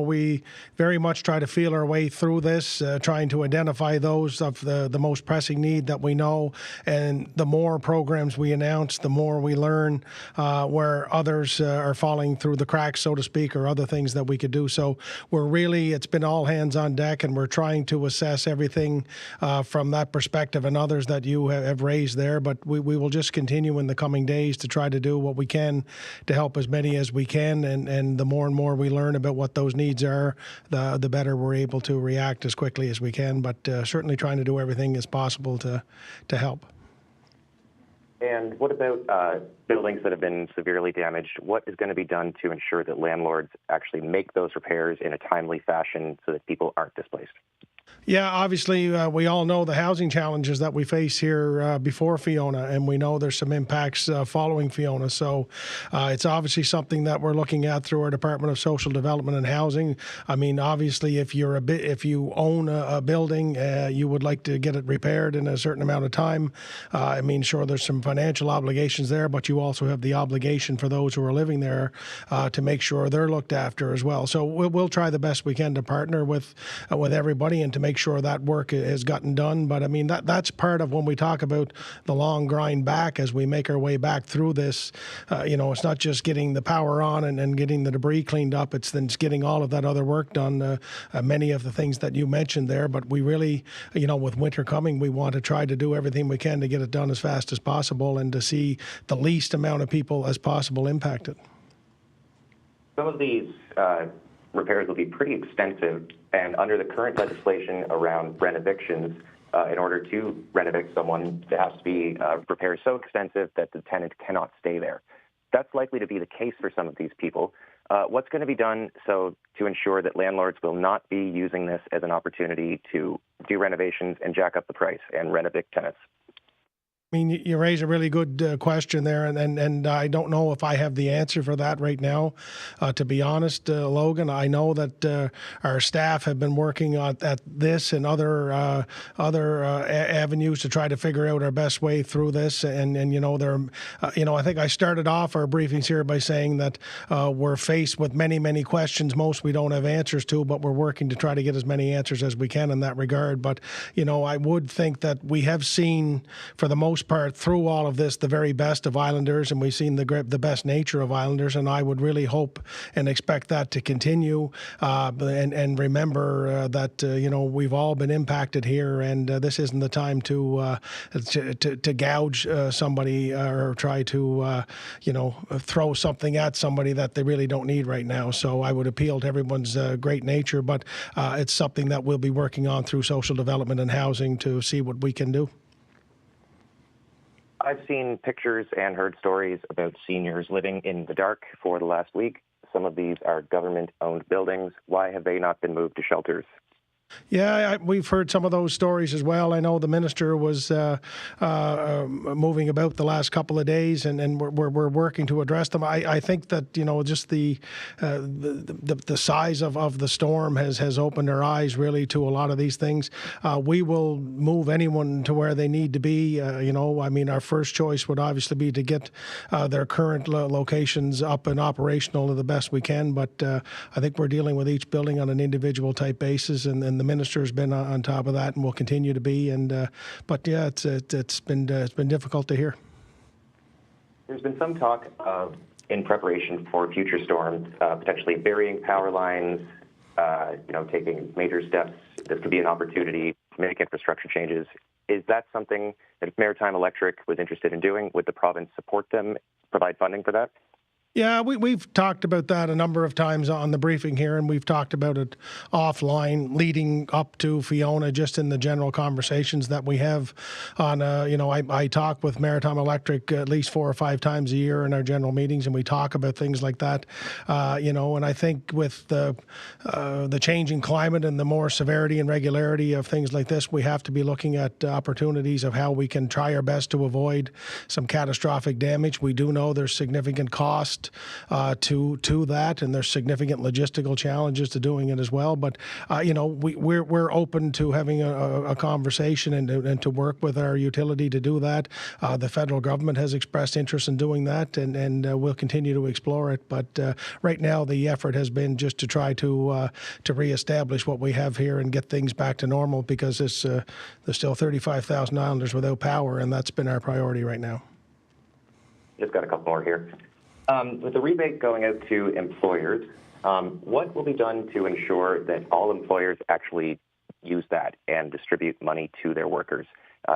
we very much try to feel our way through this, trying to identify those of the most pressing need that we know, and the more programs we announce, the more we learn where others are falling through the cracks, so to speak, or other things that we could do. So it's been all hands on deck, and we're trying to assess everything from that perspective and others that you have raised there. But we will just continue in the coming days to try to do what we can to help as many as we can. And the more and more we learn about what those needs are, the better we're able to react as quickly as we can. But certainly trying to do everything as possible to help. And what about buildings that have been severely damaged? What is going to be done to ensure that landlords actually make those repairs in a timely fashion so that people aren't displaced? Yeah, obviously, we all know the housing challenges that we face here before Fiona, and we know there's some impacts following Fiona. So it's obviously something that we're looking at through our Department of Social Development and Housing. I mean, obviously, if you own a building, you would like to get it repaired in a certain amount of time. Sure, there's some financial obligations there, but you also have the obligation for those who are living there to make sure they're looked after as well. So we'll try the best we can to partner with everybody and to make sure that work has gotten done. But that's part of when we talk about the long grind back as we make our way back through this. It's not just getting the power on and getting the debris cleaned up. It's then getting all of that other work done, many of the things that you mentioned there. But we really, with winter coming, we want to try to do everything we can to get it done as fast as possible and to see the least amount of people as possible impacted. Some of these repairs will be pretty extensive, and under the current legislation around renovictions, in order to renovate someone, there has to be repairs so extensive that the tenant cannot stay there. That's likely to be the case for some of these people. What's going to be done to ensure that landlords will not be using this as an opportunity to do renovations and jack up the price and renovate tenants? You raise a really good question there, and I don't know if I have the answer for that right now. To be honest, Logan, I know that our staff have been working at this and other avenues to try to figure out our best way through this. And I think I started off our briefings here by saying that we're faced with many questions. Most we don't have answers to, but we're working to try to get as many answers as we can in that regard. But I would think that we have seen, for the most part, through all of this, the very best of Islanders, and we've seen the best nature of Islanders, and I would really hope and expect that to continue. And remember that we've all been impacted here, and this isn't the time to gouge somebody or try to throw something at somebody that they really don't need right now. So I would appeal to everyone's great nature, but it's something that we'll be working on through social development and housing to see what we can do. I've seen pictures and heard stories about seniors living in the dark for the last week. Some of these are government-owned buildings. Why have they not been moved to shelters? Yeah, we've heard some of those stories as well. I know the minister was moving about the last couple of days, and we're working to address them. I think that just the size of the storm has opened our eyes really to a lot of these things. We will move anyone to where they need to be. Our first choice would obviously be to get their current locations up and operational the best we can. But I think we're dealing with each building on an individual type basis, and the minister has been on top of that and will continue to be. But yeah, it's been difficult to hear. There's been some talk of, in preparation for future storms, potentially burying power lines, taking major steps. This could be an opportunity to make infrastructure changes. Is that something that if Maritime Electric was interested in doing, would the province support them, provide funding for that? Yeah, we've talked about that a number of times on the briefing here, and we've talked about it offline leading up to Fiona, just in the general conversations that we have on, I talk with Maritime Electric at least 4 or 5 times a year in our general meetings, and we talk about things like that, and I think with the changing climate and the more severity and regularity of things like this, we have to be looking at opportunities of how we can try our best to avoid some catastrophic damage. We do know there's significant cost to that, and there's significant logistical challenges to doing it as well. But we're open to having a conversation and to work with our utility to do that. The federal government has expressed interest in doing that, and we'll continue to explore it. But right now, the effort has been just to try to reestablish what we have here and get things back to normal, because there's still 35,000 islanders without power, and that's been our priority right now. Just got a couple more here. With the rebate going out to employers, what will be done to ensure that all employers actually use that and distribute money to their workers?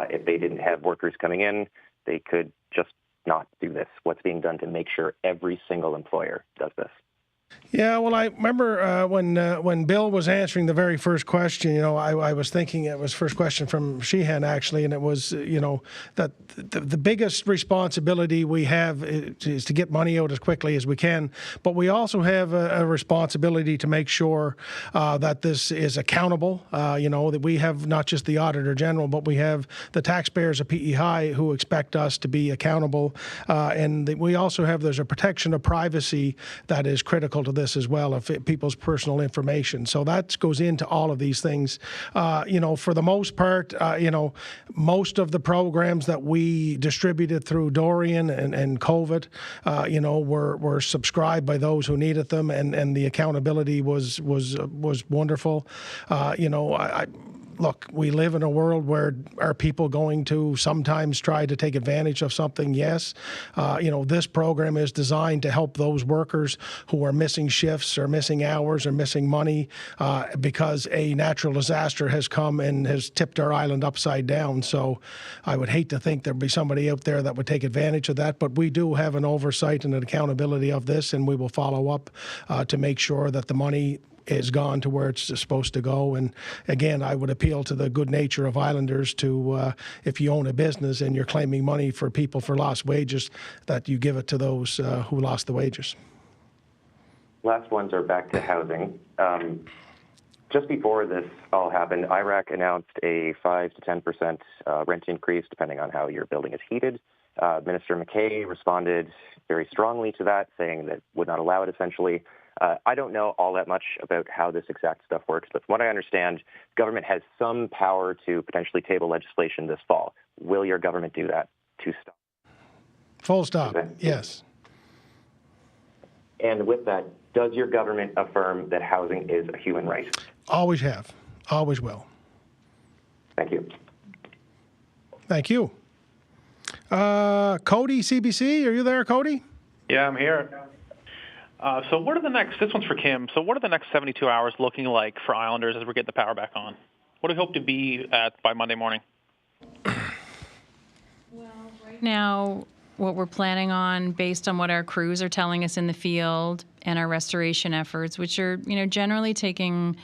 If they didn't have workers coming in, they could just not do this. What's being done to make sure every single employer does this? Yeah, well, I remember when Bill was answering the very first question, I was thinking it was first question from Sheehan, actually, and it was, that the biggest responsibility we have is to get money out as quickly as we can, but we also have a responsibility to make sure that this is accountable, that we have not just the Auditor General, but we have the taxpayers of PEI who expect us to be accountable, and we also have, there's a protection of privacy that is critical to this as well, of people's personal information. So that goes into all of these things. For the most part, most of the programs that we distributed through Dorian and COVID, were subscribed by those who needed them, and the accountability was wonderful. Look, we live in a world where are people going to sometimes try to take advantage of something? Yes. This program is designed to help those workers who are missing shifts or missing hours or missing money because a natural disaster has come and has tipped our island upside down. So I would hate to think there'd be somebody out there that would take advantage of that, but we do have an oversight and an accountability of this, and we will follow up to make sure that the money is gone to where it's supposed to go. And again, I would appeal to the good nature of islanders to, if you own a business and you're claiming money for people for lost wages, that you give it to those who lost the wages. Last ones are back to housing. Just before this all happened, IRAC announced a 5 to 10% rent increase, depending on how your building is heated. Minister McKay responded very strongly to that, saying that would not allow it, essentially. I don't know all that much about how this exact stuff works, but from what I understand, government has some power to potentially table legislation this fall. Will your government do that to stop? Full stop, yes. And with that, does your government affirm that housing is a human right? Always have, always will. Thank you. Thank you. Cody, CBC, are you there, Cody? Yeah, I'm here. So what are the next, this one's for Kim, so what are the next 72 hours looking like for Islanders as we get the power back on? What do we hope to be at by Monday morning? Well, right now, what we're planning on, based on what our crews are telling us in the field and our restoration efforts, which are, generally taking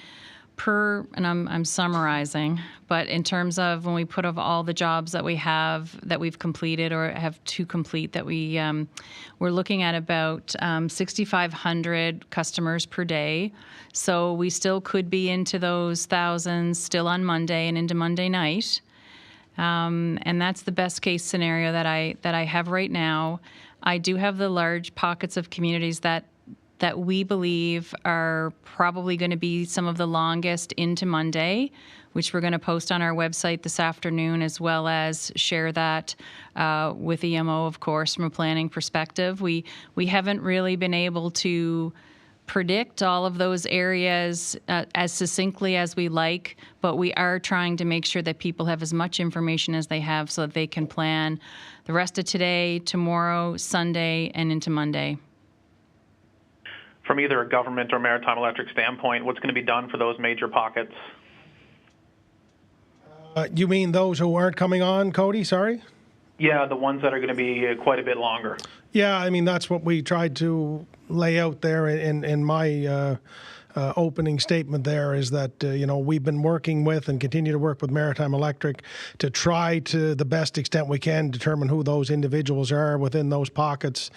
and I'm summarizing, but in terms of when we put of all the jobs that we have that we've completed or have to complete, that we're looking at about 6,500 customers per day. So we still could be into those thousands still on Monday and into Monday night. And that's the best case scenario that I have right now. I do have the large pockets of communities that we believe are probably going to be some of the longest into Monday, which we're going to post on our website this afternoon, as well as share that with EMO, of course, from a planning perspective. We haven't really been able to predict all of those areas as succinctly as we like, but we are trying to make sure that people have as much information as they have so that they can plan the rest of today, tomorrow, Sunday, and into Monday. From either a government or Maritime Electric standpoint, what's going to be done for those major pockets? You mean those who aren't coming on, Cody? Sorry? Yeah, the ones that are going to be quite a bit longer. Yeah, I mean, that's what we tried to lay out there in my opening statement there, is that, we've been working with and continue to work with Maritime Electric to try to the best extent we can determine who those individuals are within those pockets,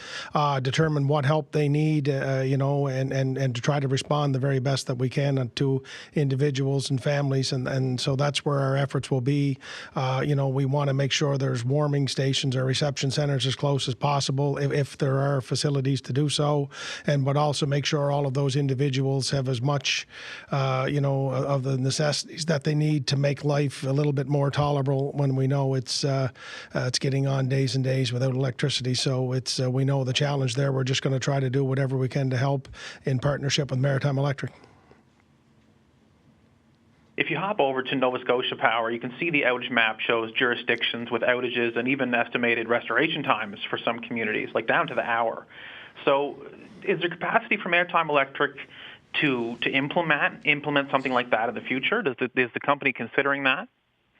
determine what help they need, and to try to respond the very best that we can to individuals and families. And so that's where our efforts will be. We want to make sure there's warming stations or reception centers as close as possible if there are facilities to do so, but also make sure all of those individuals have as much, of the necessities that they need to make life a little bit more tolerable when we know it's getting on days and days without electricity. So we know the challenge there. We're just going to try to do whatever we can to help in partnership with Maritime Electric. If you hop over to Nova Scotia Power, you can see the outage map shows jurisdictions with outages and even estimated restoration times for some communities, like down to the hour. So is there capacity for Maritime Electric to implement something like that in the future? Is the company considering that?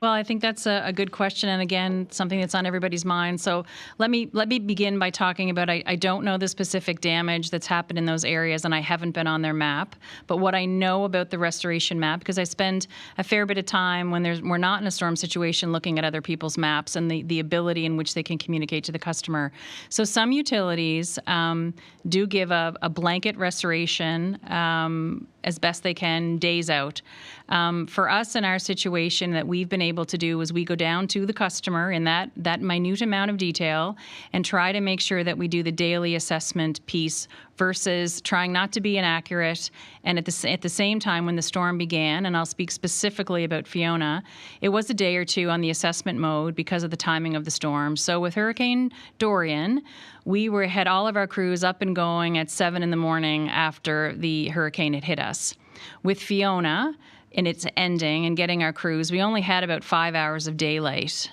Well, I think that's a good question, and again, something that's on everybody's mind. So let me begin by talking about, I don't know the specific damage that's happened in those areas, and I haven't been on their map. But what I know about the restoration map, because I spend a fair bit of time when we're not in a storm situation looking at other people's maps and the ability in which they can communicate to the customer. So some utilities do give a blanket restoration as best they can, days out. For us in our situation, that we've been able to do is we go down to the customer in that minute amount of detail and try to make sure that we do the daily assessment piece versus trying not to be inaccurate. And at the same time, when the storm began, and I'll speak specifically about Fiona, it was a day or two on the assessment mode because of the timing of the storm. So with Hurricane Dorian, we had all of our crews up and going at 7 in the morning after the hurricane had hit us. With Fiona, and its ending and getting our crews, we only had about 5 hours of daylight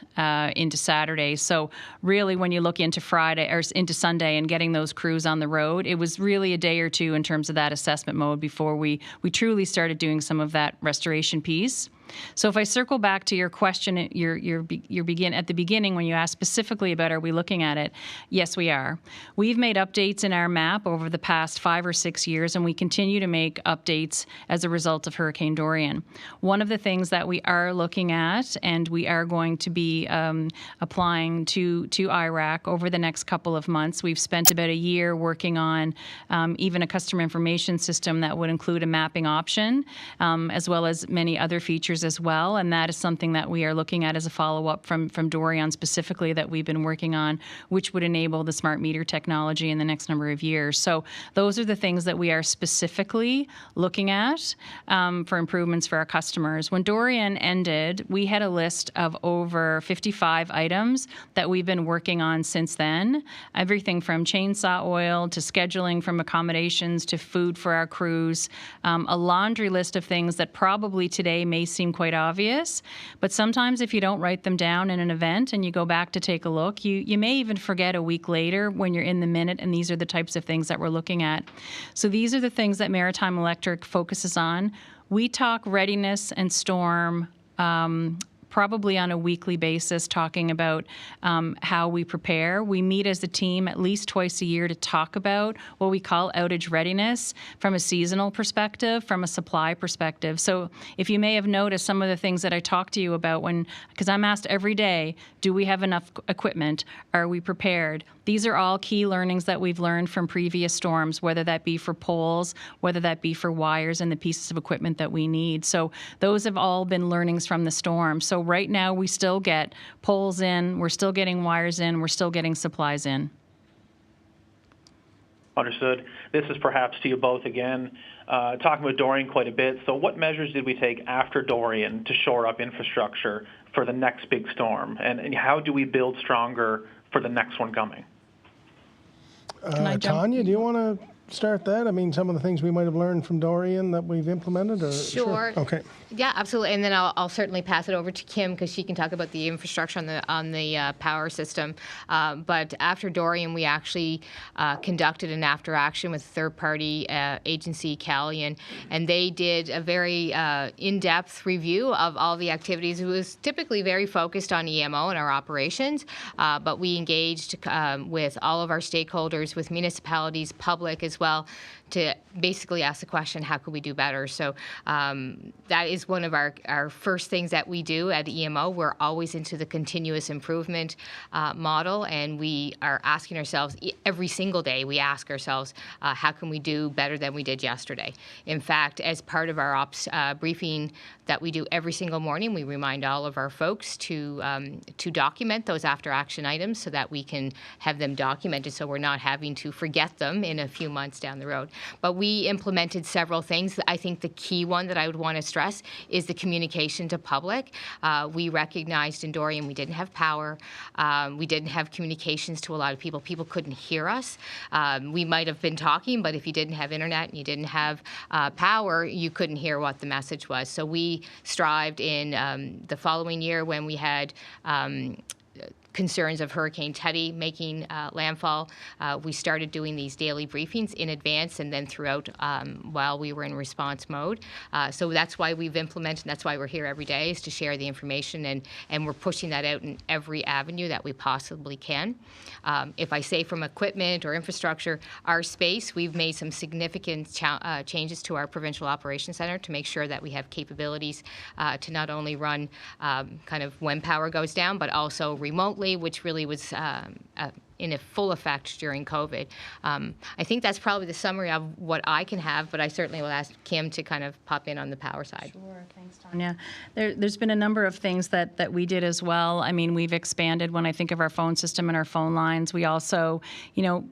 into Saturday. So really, when you look into Friday or into Sunday and getting those crews on the road, it was really a day or two in terms of that assessment mode before we truly started doing some of that restoration piece. So if I circle back to your question, at the beginning when you asked specifically about are we looking at it, yes, we are. We've made updates in our map over the past 5 or 6 years, and we continue to make updates as a result of Hurricane Dorian. One of the things that we are looking at, and we are going to be applying to IRAC over the next couple of months, we've spent about a year working on even a customer information system that would include a mapping option, as well as many other features as well, and that is something that we are looking at as a follow-up from Dorian specifically that we've been working on, which would enable the smart meter technology in the next number of years. So those are the things that we are specifically looking at for improvements for our customers. When Dorian ended, we had a list of over 55 items that we've been working on since then, everything from chainsaw oil to scheduling from accommodations to food for our crews, a laundry list of things that probably today may seem quite obvious, but sometimes if you don't write them down in an event and you go back to take a look, you may even forget a week later when you're in the minute, and these are the types of things that we're looking at. So these are the things that Maritime Electric focuses on. We talk readiness and storm probably on a weekly basis, talking about how we prepare. We meet as a team at least twice a year to talk about what we call outage readiness from a seasonal perspective, from a supply perspective. So if you may have noticed some of the things that I talked to you about because I'm asked every day, do we have enough equipment? Are we prepared? These are all key learnings that we've learned from previous storms, whether that be for poles, whether that be for wires and the pieces of equipment that we need. So those have all been learnings from the storm. So right now we still get poles in, we're still getting wires in, we're still getting supplies in. Understood. This is perhaps to you both again, talking about Dorian quite a bit. So what measures did we take after Dorian to shore up infrastructure for the next big storm? And how do we build stronger for the next one coming? Tanya, do you want to start that? I mean, some of the things we might have learned from Dorian that we've implemented? Or? Sure. Okay. Yeah, absolutely. And then I'll certainly pass it over to Kim because she can talk about the infrastructure on the power system. But after Dorian, we actually conducted an after action with third-party agency, Calian, and they did a very in-depth review of all the activities. It was typically very focused on EMO and our operations, but we engaged with all of our stakeholders, with municipalities, public as well, to basically ask the question, how could we do better? So that is one of our first things that we do at EMO. We're always into the continuous improvement model, and we are asking ourselves every single day, we ask ourselves, how can we do better than we did yesterday? In fact, as part of our ops briefing that we do every single morning, we remind all of our folks to document those after action items so that we can have them documented so we're not having to forget them in a few months down the road. But we implemented several things. I think the key one that I would want to stress is the communication to public. We recognized in Dorian we didn't have power. We didn't have communications to a lot of people. People couldn't hear us. We might have been talking, but if you didn't have internet and you didn't have power, you couldn't hear what the message was. So we strived in the following year when we had concerns of Hurricane Teddy making landfall. We started doing these daily briefings in advance and then throughout while we were in response mode. So that's why we've implemented, and that's why we're here every day, is to share the information, and we're pushing that out in every avenue that we possibly can. If I say from equipment or infrastructure, our space, we've made some significant changes to our Provincial Operations Center to make sure that we have capabilities to not only run kind of when power goes down, but also remotely, which really was in a full effect during COVID. I think that's probably the summary of what I can have, but I certainly will ask Kim to kind of pop in on the power side. Sure, thanks, Tanya. There's been a number of things that we did as well. I mean, we've expanded when I think of our phone system and our phone lines. We also,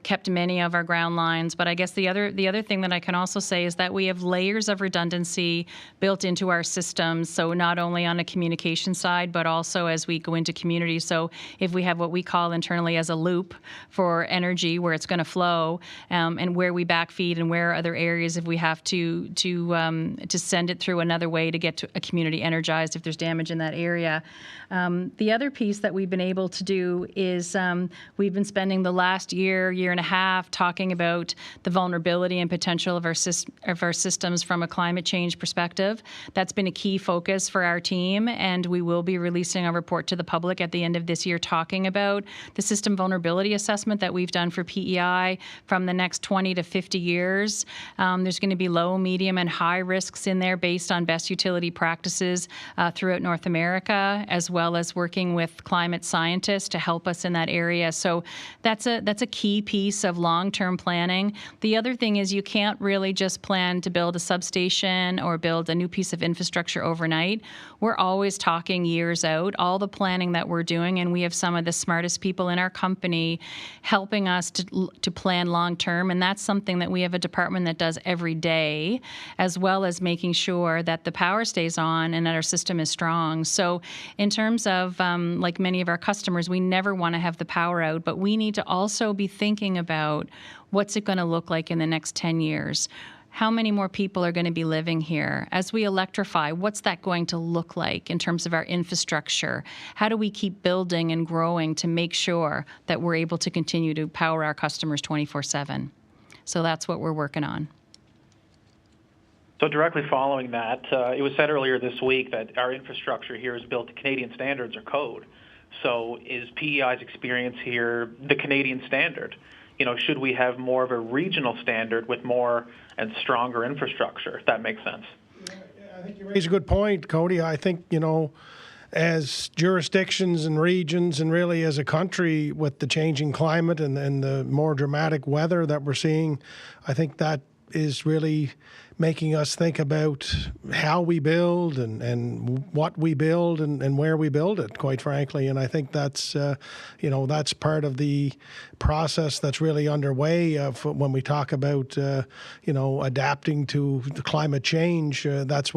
kept many of our ground lines. But I guess the other thing that I can also say is that we have layers of redundancy built into our systems. So not only on a communication side, but also as we go into communities. So if we have what we call internally as a loop for energy, where it's going to flow, and where we backfeed, and where other areas if we have to send it through another way to get to a community energized if there's damage in that area. The other piece that we've been able to do is we've been spending the last year and a half talking about the vulnerability and potential of our systems from a climate change perspective. That's been a key focus for our team, and we will be releasing a report to the public at the end of this year talking about the system vulnerability assessment that we've done for PEI from the next 20 to 50 years. There's going to be low, medium, and high risks in there based on best utility practices throughout North America, as well as working with climate scientists to help us in that area. So that's a key piece of long-term planning. The other thing is you can't really just plan to build a substation or build a new piece of infrastructure overnight. We're always talking years out, all the planning that we're doing, and we have some of the smartest people in our company helping us to plan long-term, and that's something that we have a department that does every day, as well as making sure that the power stays on and that our system is strong. So in terms of, like many of our customers, we never want to have the power out, but we need to also be thinking about what's it going to look like in the next 10 years. How many more people are going to be living here? As we electrify, what's that going to look like in terms of our infrastructure? How do we keep building and growing to make sure that we're able to continue to power our customers 24/7? So that's what we're working on. So directly following that, it was said earlier this week that our infrastructure here is built to Canadian standards or code. So is PEI's experience here the Canadian standard? Should we have more of a regional standard with more and stronger infrastructure, if that makes sense? Yeah, I think you raise a good point, Cody. I think, as jurisdictions and regions and really as a country with the changing climate and the more dramatic weather that we're seeing, I think that is really making us think about how we build and what we build and where we build it, quite frankly. And I think that's, that's part of the process that's really underway when we talk about, adapting to the climate change. That's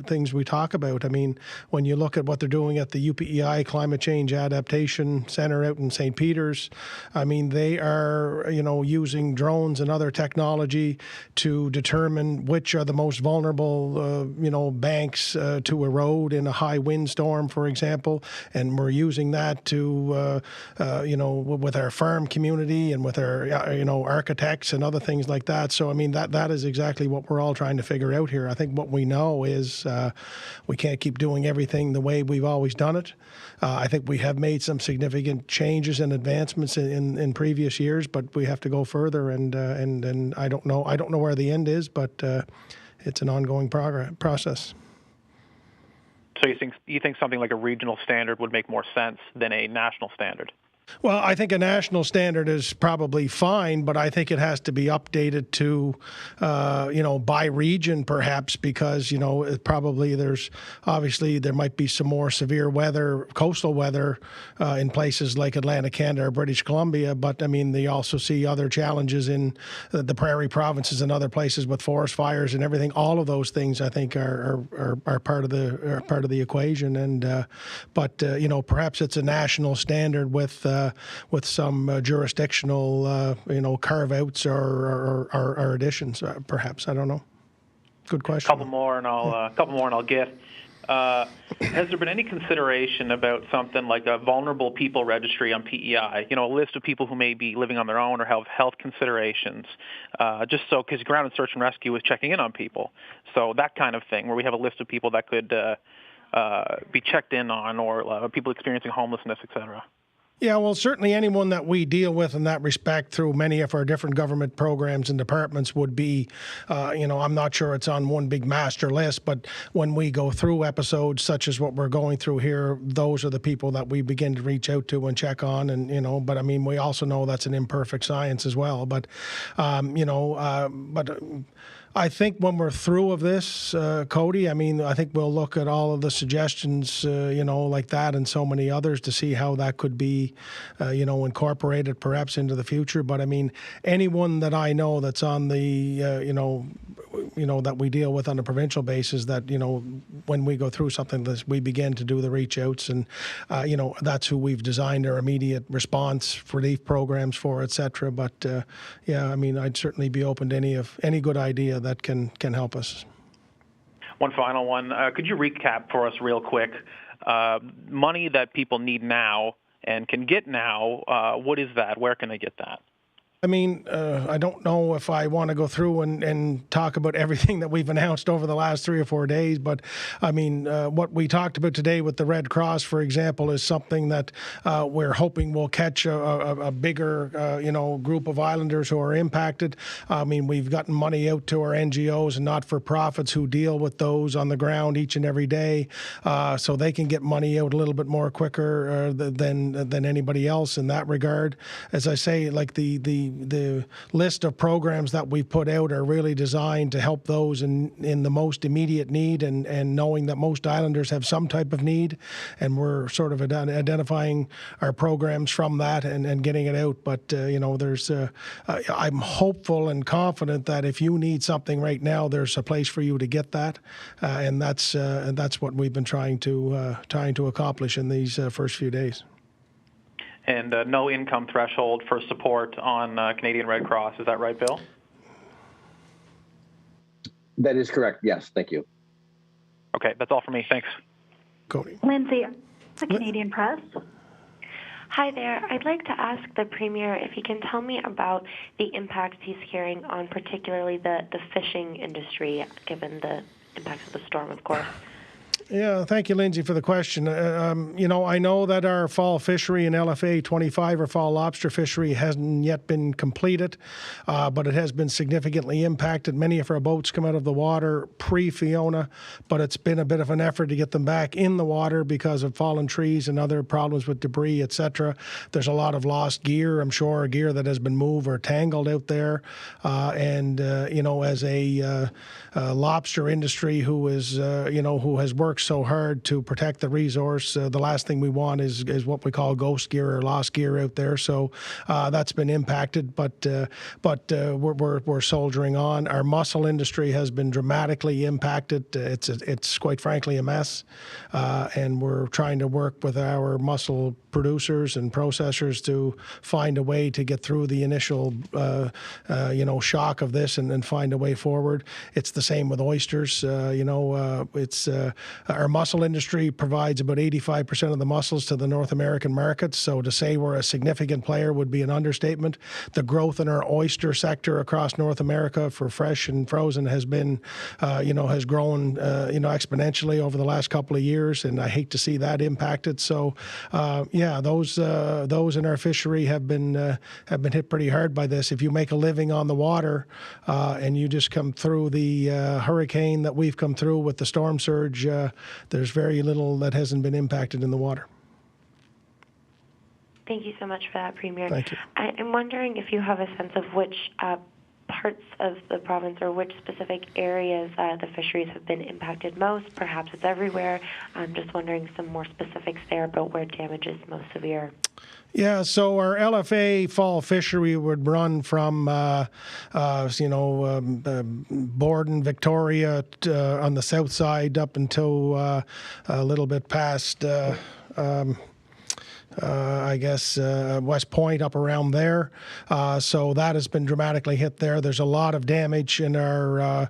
things we talk about. I mean, when you look at what they're doing at the UPEI Climate Change Adaptation Center out in St. Peter's, I mean, they are, using drones and other technology to determine which are the most vulnerable, banks to erode in a high windstorm, for example. And we're using that to, with our farm community and with our, architects and other things like that. So, I mean, that is exactly what we're all trying to figure out here. I think what we know is we can't keep doing everything the way we've always done it. I think we have made some significant changes and advancements in previous years, but we have to go further. And I don't know where the end is, but it's an ongoing process. So you think something like a regional standard would make more sense than a national standard? Well, I think a national standard is probably fine, but I think it has to be updated to, by region perhaps, because, probably there might be some more severe weather, coastal weather in places like Atlantic Canada or British Columbia. But I mean, they also see other challenges in the prairie provinces and other places with forest fires and everything. All of those things, I think, are part of the equation. And perhaps it's a national standard with some jurisdictional, carve-outs or additions, perhaps. I don't know. Good question. Couple more, and I'll get. Has there been any consideration about something like a Vulnerable People Registry on PEI? A list of people who may be living on their own or have health considerations, because ground and search and rescue is checking in on people. So that kind of thing, where we have a list of people that could be checked in on, or people experiencing homelessness, et cetera. Yeah, well, certainly anyone that we deal with in that respect through many of our different government programs and departments would be, I'm not sure it's on one big master list, but when we go through episodes such as what we're going through here, those are the people that we begin to reach out to and check on. And, but I mean, we also know that's an imperfect science as well. But, I think when we're through of this, Cody, I mean, I think we'll look at all of the suggestions, like that and so many others to see how that could be, incorporated perhaps into the future. But I mean, anyone that I know that's on the, that we deal with on a provincial basis that, when we go through something like this, we begin to do the reach outs and, that's who we've designed our immediate response relief programs for, et cetera. But, I mean, I'd certainly be open to any good idea that can help us. One final one. Could you recap for us real quick money that people need now and can get now? What is that? Where can they get that? I mean, I don't know if I want to go through and talk about everything that we've announced over the last 3 or 4 days, but I mean, what we talked about today with the Red Cross, for example, is something that we're hoping will catch a bigger, group of islanders who are impacted. I mean, we've gotten money out to our NGOs and not-for-profits who deal with those on the ground each and every day, so they can get money out a little bit more quicker than anybody else in that regard. As I say, like the list of programs that we put out are really designed to help those in the most immediate need and knowing that most islanders have some type of need, and we're sort of identifying our programs from that and getting it out. But, I'm hopeful and confident that if you need something right now, there's a place for you to get that. And that's what we've been trying to accomplish in these first few days. And no income threshold for support on Canadian Red Cross. Is that right, Bill? That is correct. Yes. Thank you. Okay. That's all for me. Thanks. Cody. Lindsay, the Canadian Press. Hi there. I'd like to ask the Premier if he can tell me about the impacts he's hearing on particularly the fishing industry, given the impacts of the storm, of course. Yeah, thank you, Lindsay, for the question. I know that our fall fishery in LFA 25, or fall lobster fishery, hasn't yet been completed, but it has been significantly impacted. Many of our boats come out of the water pre-Fiona, but it's been a bit of an effort to get them back in the water because of fallen trees and other problems with debris, etc. There's a lot of lost gear, I'm sure, gear that has been moved or tangled out there. As a lobster industry who has worked so hard to protect the resource, the last thing we want is what we call ghost gear or lost gear out there. So that's been impacted, but we're soldiering on. Our mussel industry has been dramatically impacted. It's quite frankly a mess, and we're trying to work with our mussel producers and processors to find a way to get through the initial shock of this and find a way forward. It's the same with oysters. Our mussel industry provides about 85% of the mussels to the North American market. So to say we're a significant player would be an understatement. The growth in our oyster sector across North America for fresh and frozen has been, has grown, exponentially over the last couple of years, and I hate to see that impacted. So, those in our fishery have been hit pretty hard by this. If you make a living on the water and you just come through the hurricane that we've come through with the storm surge, there's very little that hasn't been impacted in the water. Thank you so much for that, Premier. Thank you. I'm wondering if you have a sense of which parts of the province or which specific areas the fisheries have been impacted most. Perhaps it's everywhere. I'm just wondering some more specifics there about where damage is most severe. Yeah, so our LFA fall fishery would run from, Borden, Victoria on the south side up until a little bit past, West Point, up around there. So that has been dramatically hit there. There's a lot of damage in our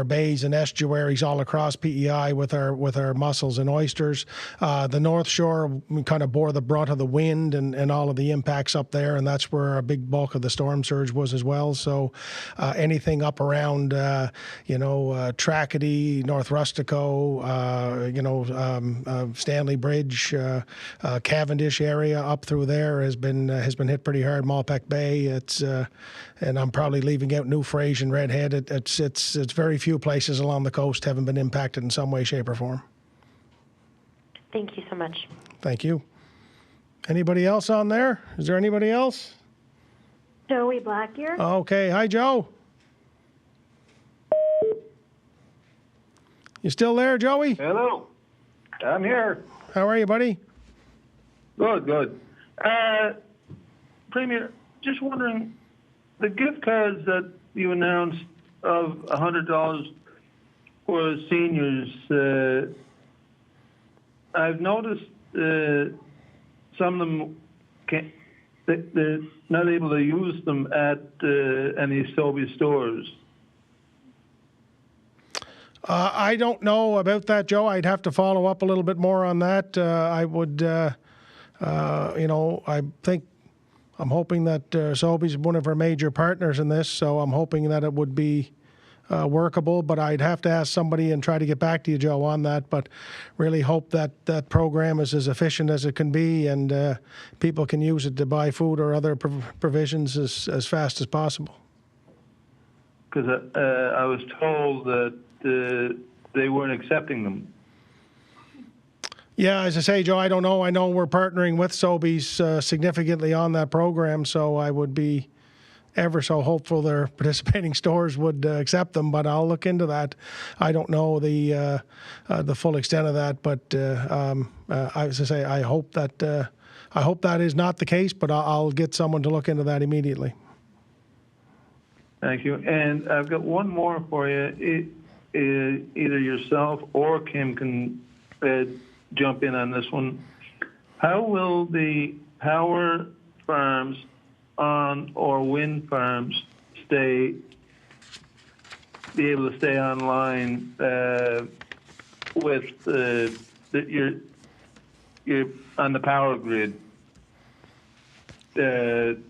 bays and estuaries all across PEI with our mussels and oysters. The North Shore, we kind of bore the brunt of the wind and all of the impacts up there, and that's where a big bulk of the storm surge was as well. So anything up around, Tracadie, North Rustico, Stanley Bridge, Cavendish area up through there has been hit pretty hard. Malpeque Bay, and I'm probably leaving out New Frage and Redhead. It's very few places along the coast haven't been impacted in some way, shape, or form. Thank you so much. Thank you. Anybody else on there? Is there anybody else? Joey Black here. Okay, hi Joe. You still there, Joey? Hello, I'm here. How are you, buddy? Good. Premier, just wondering, the gift cards that you announced of $100 for seniors, I've noticed some of them they're not able to use them at any Sobeys stores. I don't know about that, Joe. I'd have to follow up a little bit more on that. I would... I'm hoping that Sobeys is one of our major partners in this, so I'm hoping that it would be workable, but I'd have to ask somebody and try to get back to you, Joe, on that, but really hope that that program is as efficient as it can be and people can use it to buy food or other provisions as fast as possible. Because I was told that they weren't accepting them. Yeah, as I say, Joe, I don't know. I know we're partnering with Sobeys significantly on that program, so I would be ever so hopeful their participating stores would accept them, but I'll look into that. I don't know the full extent of that, but as I say, I hope that is not the case, but I'll get someone to look into that immediately. Thank you. And I've got one more for you. Either yourself or Kim can jump in on this one. How will the power farms or wind farms be able to stay online with you're on the power grid? And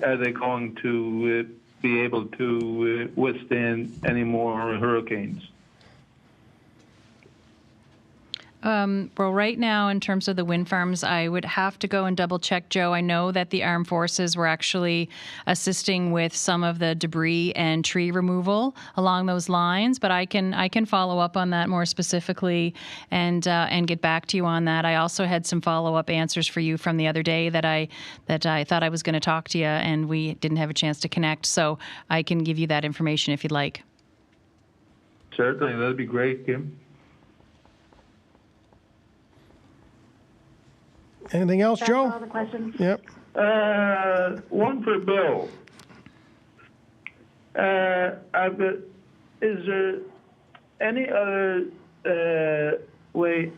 are they going to be able to withstand any more hurricanes? Well, right now, in terms of the wind farms, I would have to go and double check, Joe. I know that the armed forces were actually assisting with some of the debris and tree removal along those lines, but I can follow up on that more specifically and get back to you on that. I also had some follow-up answers for you from the other day that I thought I was going to talk to you, and we didn't have a chance to connect. So I can give you that information if you'd like. Certainly, that'd be great, Kim. Anything else, That's Joe? all the questions. Yep. One for Bill. Is there any other way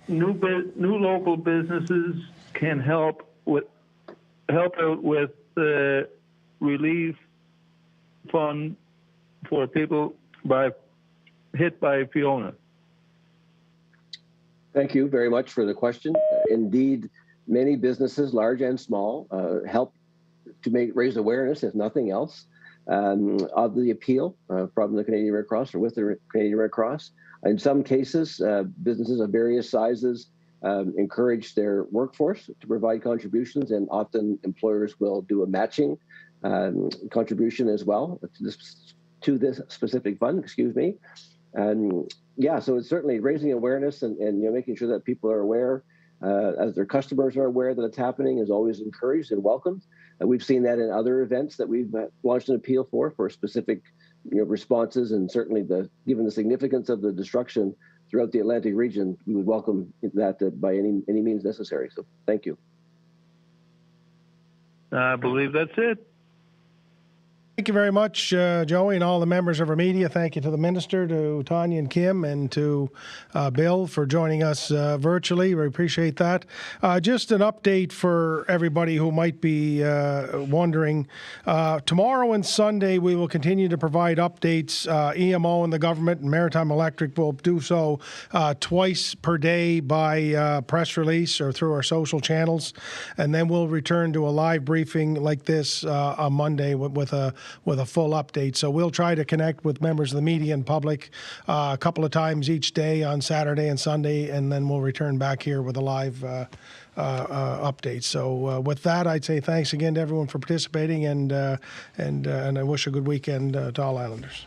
new local businesses can help out with the relief fund for people hit by Fiona? Thank you very much for the question. Indeed, many businesses, large and small, help to raise awareness, if nothing else, of the appeal from the Canadian Red Cross or with the Canadian Red Cross. In some cases, businesses of various sizes encourage their workforce to provide contributions, and often employers will do a matching contribution as well to this specific fund. Excuse me. Yeah, so it's certainly raising awareness and making sure that people are aware, as their customers are aware that it's happening, is always encouraged and welcomed. And we've seen that in other events that we've launched an appeal for specific responses, and certainly given the significance of the destruction throughout the Atlantic region, we would welcome that by any means necessary. So thank you. I believe that's it. Thank you very much, Joey, and all the members of our media. Thank you to the Minister, to Tanya and Kim, and to Bill for joining us virtually. We appreciate that. Just an update for everybody who might be wondering. Tomorrow and Sunday, we will continue to provide updates. EMO and the government and Maritime Electric will do so twice per day by press release or through our social channels. And then we'll return to a live briefing like this on Monday with a full update. So we'll try to connect with members of the media and public a couple of times each day on Saturday and Sunday, and then we'll return back here with a live update. So with that, I'd say thanks again to everyone for participating, and I wish a good weekend to all Islanders.